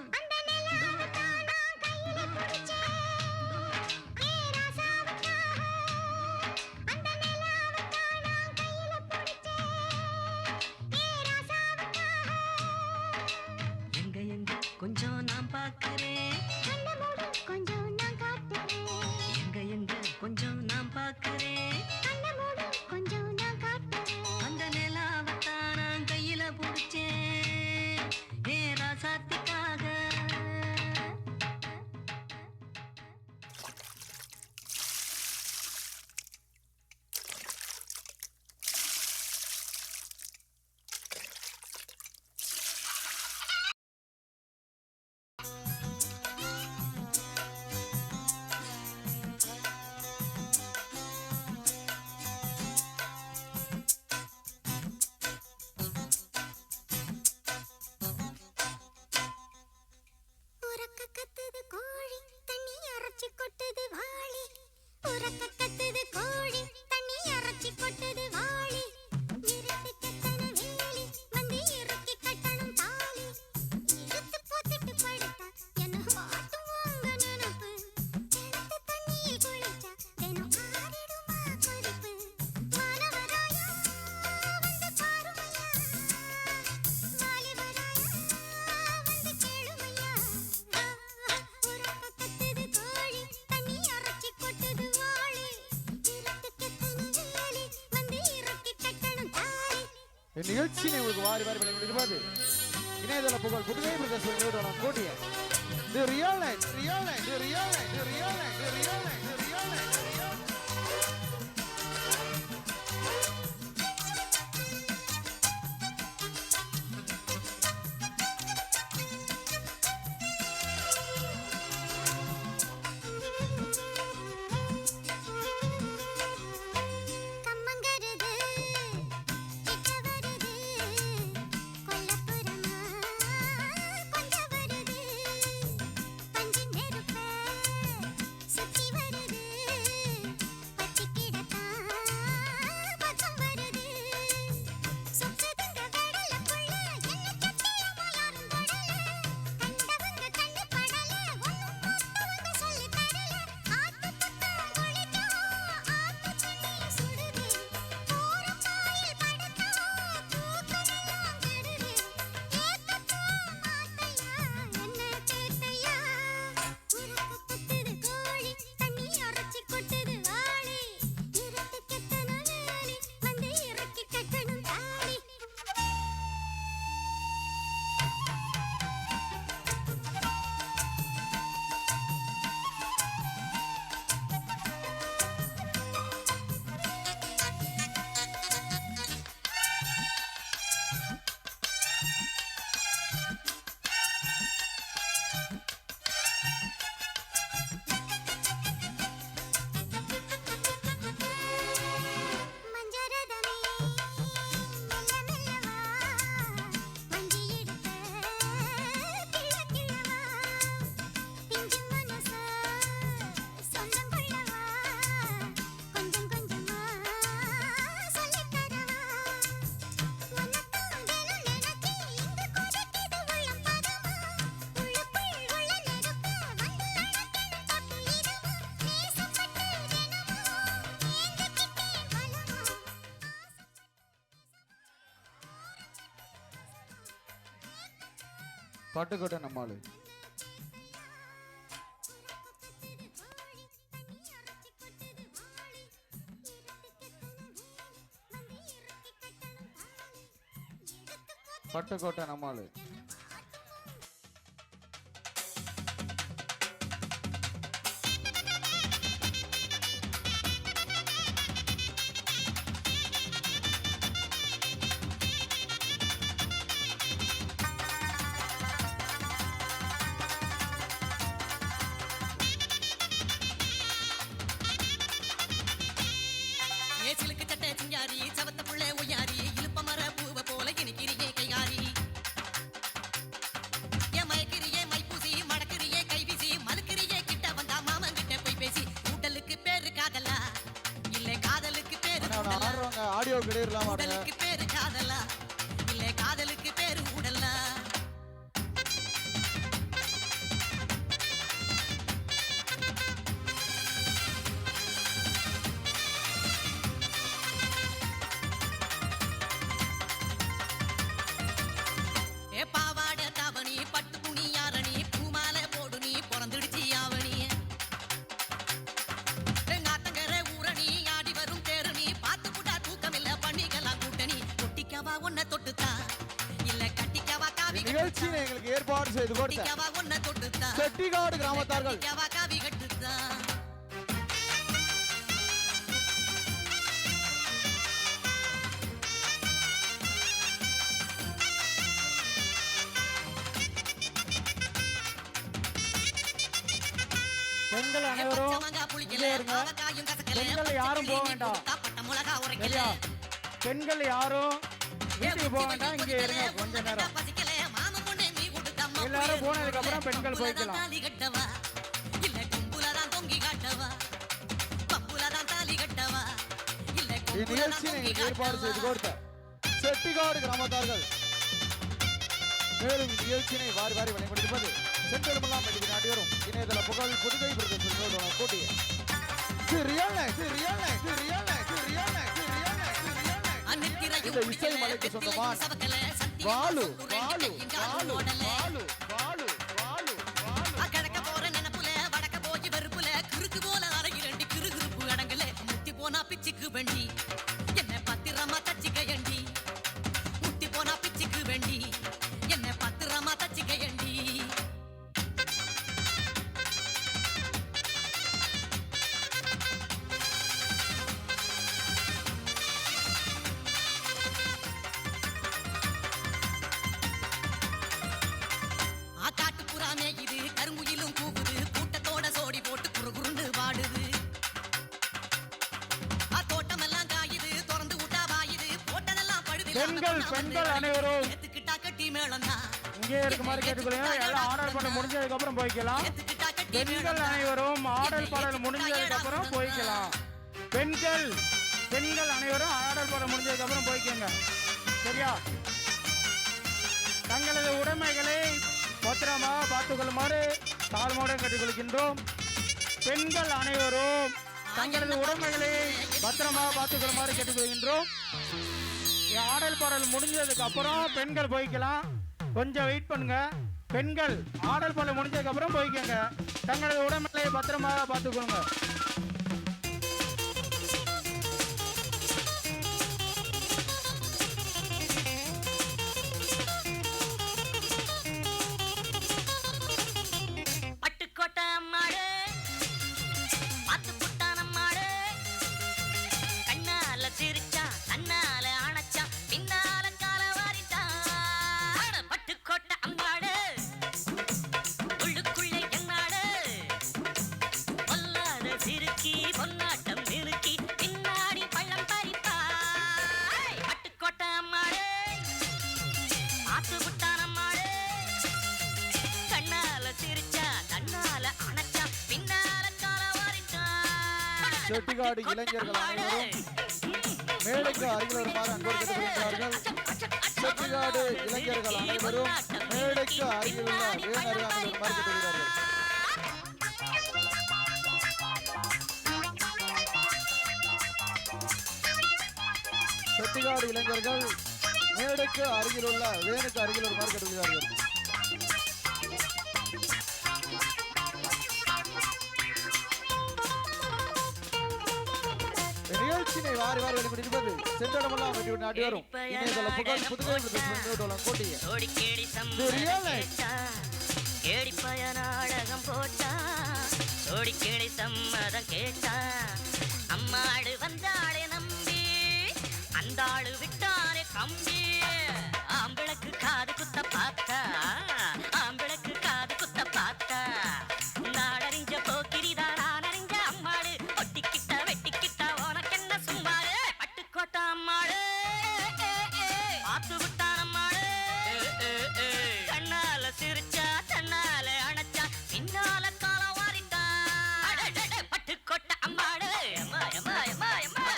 உறக்க கத்துது கோழி தண்ணி அரைச்சி கொட்டுது வாளி இருட்டு கத்தன வேலி வந்து இறுக்கி கட்டணும் தாலி இழுத்து போத்திட்டு படுத்தா என்ன வாட்டுவாங்க நினப்பு கிணத்து தண்ணியில் குளிச்சா தினம் ஆறிடுமா கொதிப்பு மாணவராயா வந்து பாருமையா வாலிபராயா வந்து கேளுமையா உறக்க கத்துது கோழி தண்ணி அரைச்சி கொட்டுது வாளி இருட்டு கத்தன வேலி வந்து இறுக்கி கட்டணும் தாலி
நிகழ்ச்சியை உங்களுக்கு வாரி வாரி வழங்கியிருப்பது இணையதள புகழ் புதுகை பிரதேச கூட்டிய the real knight real knight real knight real knight real knight real knight
கம்மங்கருது கிட்ட வருது கொல்லப்புறமா கொஞ்சம் வருது பஞ்சு நெருப்ப சுத்தி வருது பச்சை கிடத்தான் பக்கம் வருது சுற்றுதுங்க வெடலக்குள்ள என்ன சத்தியமா யாரும் தொடல கண்டவங்க கண்ணு படல ஒன்னும் பார்த்தவங்க சொல்லி தரல ஆத்து பக்கம் குளிக்கும் ஆத்து தண்ணி சுடுது போற பாயில் படுத்தா தூக்கமெல்லாம் கெடுது ஏத்தத்தா மாத்தையா என்ன கேட்டையா உறக்க கத்துது கோழி தண்ணி அரைச்சி கொட்டுது வாளி இருட்டு கெத்தன வேலி வந்து இறக்கி கட்டணும் தாலி மஞ்சரதமே மெல்ல மெல்லவா வஞ்சி எடுத்த கிள்ள கிள்ளவா பிஞ்சு மனச சொந்தம் கொள்ளவா கொஞ்சம் கொஞ்சமா சொல்லித் தரவா உனக்கும் தினம் நினைச்சி இங்கு கொதிக்குது உள்ளம் பதமா உள்ளுக்குள் உள்ள நெருப்பு வந்து அணைக்கணும் தொட்டு இதமா நேசப்பட்டு தினமும் ஏங்கிக்கிட்டே வளமா
பட்டுக்கோட்டை நம்மாளு பட்டுக்கோட்டை நம்மாளு
ஏசிலுக்கு சட்டை சிங்காரி சவத்த புள்ள ஒய்யாரி இழுப்ப மர பூவ போல இனிக்கிறியே கைகாரி ஏ மயக்கிறியே மைப்பூசி மடக்கிறியே கைவீசி மலுக்கிறியே கிட்ட வந்தா மாமன் கிட்ட போய் பேசி உடலுக்கு பேரு காதலா இல்ல காதலுக்கு பேரு உடலா
ஆடுறவங்க ஆடியோ கிடையிடலாம்
உடலுக்கு பேரு காதலா இல்ல காதலுக்கு பேரு உடலா ஏ பாவாட தாவணி பட்டு துணி யாரணி பூமாலை போடு நீ பிறந்துடுச்சி ஆவணி ரெங்காத்தங்கர ஊரணி ஆடி வரும் தேரணி பார்த்து புட்டா தூக்கமில்ல பண்ணிக்கலாம் கூட்டணி ஒட்டிக்கவா ஒன்ன தொட்டுத்தா இல்ல கட்டிக்கவா காவி
நிகழ்ச்சியை எங்களுக்கு ஏற்பாடு செய்து கொடுத்த
கட்டிக்கவா ஒன்ன தொட்டுத்தா
செட்டிகாடு கிராமத்தார்கள்
கட்டிக்கவா காவி கட்டுத்தா
பெண்கள் அனைவரும் இங்கே இருங்க. பெண்கள் யாரும் போக வேண்டாம். சரியா? பெண்கள் யாரும் வீட்டுக்கு போக வேண்டாம், இங்கே இருங்க கொஞ்ச நேரம். எல்லாரும் போனதுக்கு அப்புறம் பெண்கள் போய்க்கலாம்.
இல்ல கும்புலதான் தொங்கி காட்டவா
இந்நிகழ்ச்சியை ஏற்பாடு செய்து கொடுத்த செட்டிகாடு கிராமத்தார்கள் மேலும் நிகழ்ச்சியினை வாரி வாரி வழங்கியிருப்பது சென்றெடுமெல்லாம் மெடிக்கு நாட்டி வரும் இணையதள புகழ் புதுகை பிரதேச கூட்டிய இந்த இசை மலைக்கு சொந்தமான வாலு வாலு வாலு வாலு வாலு வாலு
கடக்க போற நினைப்புல வடக்க போய் வெறுப்புல குறுக்கு போல அரையிரண்டி கிருகிருப்பு அடங்கல முத்தி போனா பிச்சுக்கு வண்டி என்ன பத்திரமா தச்சிக்கையண்டி முத்தி போனா பிச்சுக்கு வண்டி என்ன பத்திரமா தச்சிக்கையண்டி இது கருங்குயிலும் கூவுது கூட்டத்தோட சோடி போட்டு குறுகுறுண்டு வாடுது தோட்டமெல்லாம் காயுது திறந்து விட்டா வாயுது போட்டதெல்லாம் பழுது
பெண்கள் அனைவரும்
ஏத்துக்கிட்டா கட்டி மேளம்தான்
இங்கே இருக்குமாறு கேட்டுக்கொள்ளுங்க. எல்லாம் ஆர்டர் பண்ண முடிஞ்சதுக்கு அப்புறம் போய்க்கலாம். பெண்கள் அனைவரும் ஆர்டர் பாடல் முடிஞ்சதுக்கு அப்புறம் போய்க்கலாம். பெண்கள் அனைவரும் ஆர்டர் பாடல் முடிஞ்சதுக்கு அப்புறம் போய்க்கோங்க. சரியா? தங்களது உடைமைகளை பத்திரமா பார்த்துக் கொள்ளுமாறு தாழ்மையுடன் கேட்டுக்கொள்கின்றோம். பெண்கள் அனைவரும் தங்களது உடைமைகளை பத்திரமா பார்த்துக் கொள்ளுமாறு கேட்டுக்கொள்கின்றோம். ஆடல் பாடல் முடிஞ்சதுக்கு அப்புறம் பெண்கள் போய்க்கலாம். கொஞ்சம் வெயிட் பண்ணுங்க. பெண்கள் ஆடல் பாடல் முடிஞ்சதுக்கு அப்புறம் போய்க்கோங்க. தங்களது உடைமைகளை பத்திரமா பார்த்துக்கொள்ளுங்க.
செட்டிகாடு இளைஞர்கள் அனைவரும் மேடைக்கு அருகில் வருமாறு அன்போடு கேட்டுக்கொள்கிறார்கள். செட்டிகாடு இளைஞர்கள் அனைவரும் மேடைக்கு அருகில் உள்ள வேணருகாமல் வருமாறு கேட்டுக்கொள்கிறார்கள். செட்டிகாடு இளைஞர்கள் மேடைக்கு அருகில் உள்ள வேனுக்கு அருகில் வருமாறு கேட்டுக்கொள்கிறார்கள். நிகழ்ச்சியை வாரி வாரி வெளிப்படுத்திருப்பது சென்றடமெல்லாம் வெற்றி நாட்டி வரும் இணையதள புகழ் புதுகை கூட்டிய
கேடிப்பய நாடகம் போட்டா சோடிக்கேடி சம்மதம் கேட்டா அம்மாடு வந்தாளே நம்பி அந்தாளு விட்டாரே கம்பி ஆம்பிளக்கு காது குத்த பார்த்தா ஆம்பிளக்கு காது குத்த பார்த்தா நாடறிஞ்ச போக்கிரிதான் நான் அறிஞ்ச அம்மாடு ஒட்டிக்கிட்ட வெட்டிக்கிட்ட உனக்கென்ன சும்மாடு பட்டுக்கோட்டை அம்மாடு பார்த்து விட்டான் அம்மாடு கண்ணால சிரிச்சா தன்னால அணைச்சா பின்னால கால வாரிட்டா பட்டுக்கோட்டை அம்மாடு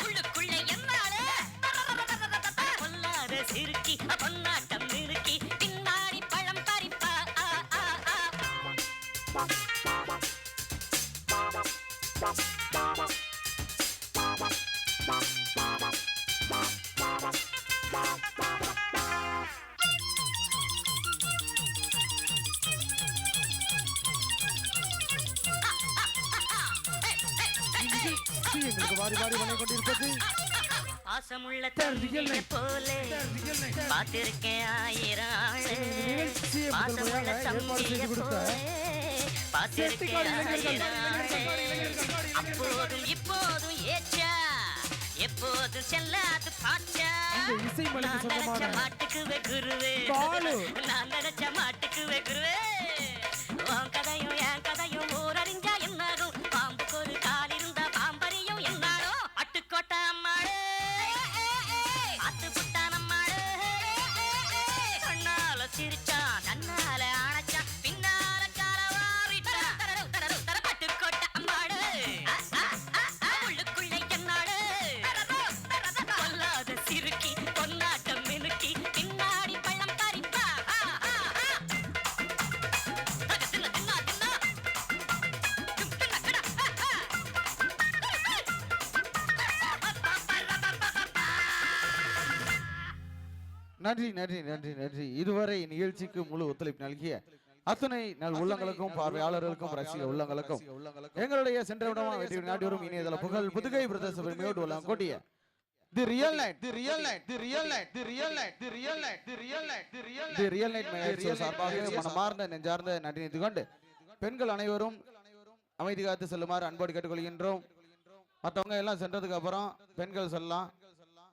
உள்ளுக்குள்ளே என்னாடு பொல்லாத சிறுக்கி பொன்னாட்டம் நிறுக்கி பின்னாடி பழம் பறிப்பா
எங்களுக்கு வாரி வாரி வழங்கிக் கொண்டிருப்பது
பாசமுள்ள தம்பியை போலே பார்த்திருக்கேன் ஆயிரம் ஆளு பாசமுள்ள தம்பியை போலே பார்த்திருக்கேன் ஆயிரம் ஆளு அப்போதும் இப்போதும் ஏச்சா எப்போதும் செல்லாது பாச்சா நான் நினைச்ச மாட்டுக்கு வெகுருவே நான் நினைச்ச மாட்டுக்கு வெகுருவே உன் கதையும் என் கதையும் ஊரறிஞ்சா என்னாகும் பாம்புக்கு ஒரு கால் இருந்தா பாம்பறியும் என்னாலும் அட்டுக்கோட்டை அம்மாடு அத்து புட்டான் அம்மாடு கண்ணால சிரிச்சா தன்னால அணைச்சா பின்னால கால வாரிட்டா பட்டுக்கோட்டை அம்மாடு உள்ளுக்குள்ளே என்னாடு
நன்றி நன்றி நன்றி நன்றி. இதுவரை நிகழ்ச்சிக்கு முழு ஒத்துழைப்பு நல்கிய அத்தனை நல் உள்ளங்களுக்கும் பார்வையாளர்களுக்கும் ரசிக உள்ளங்களுக்கும் எங்களுடைய சென்ற விடமா வெற்றி நாட்டி வரும் இணையதள புகழ் புதுகை பிரதேச பெருமையோடு உள்ளம் கொட்டிய தி ரியல் நைட் மையர் சார்பாக மனமார்ந்த நெஞ்சார்ந்த நன்றி கொண்டு பெண்கள் அனைவரும் அமைதி காத்து செல்லுமாறு அன்போடு கேட்டுக்கொள்கின்றோம். மற்றவங்க எல்லாம் சென்றதுக்கு அப்புறம் பெண்கள் சொல்லலாம்.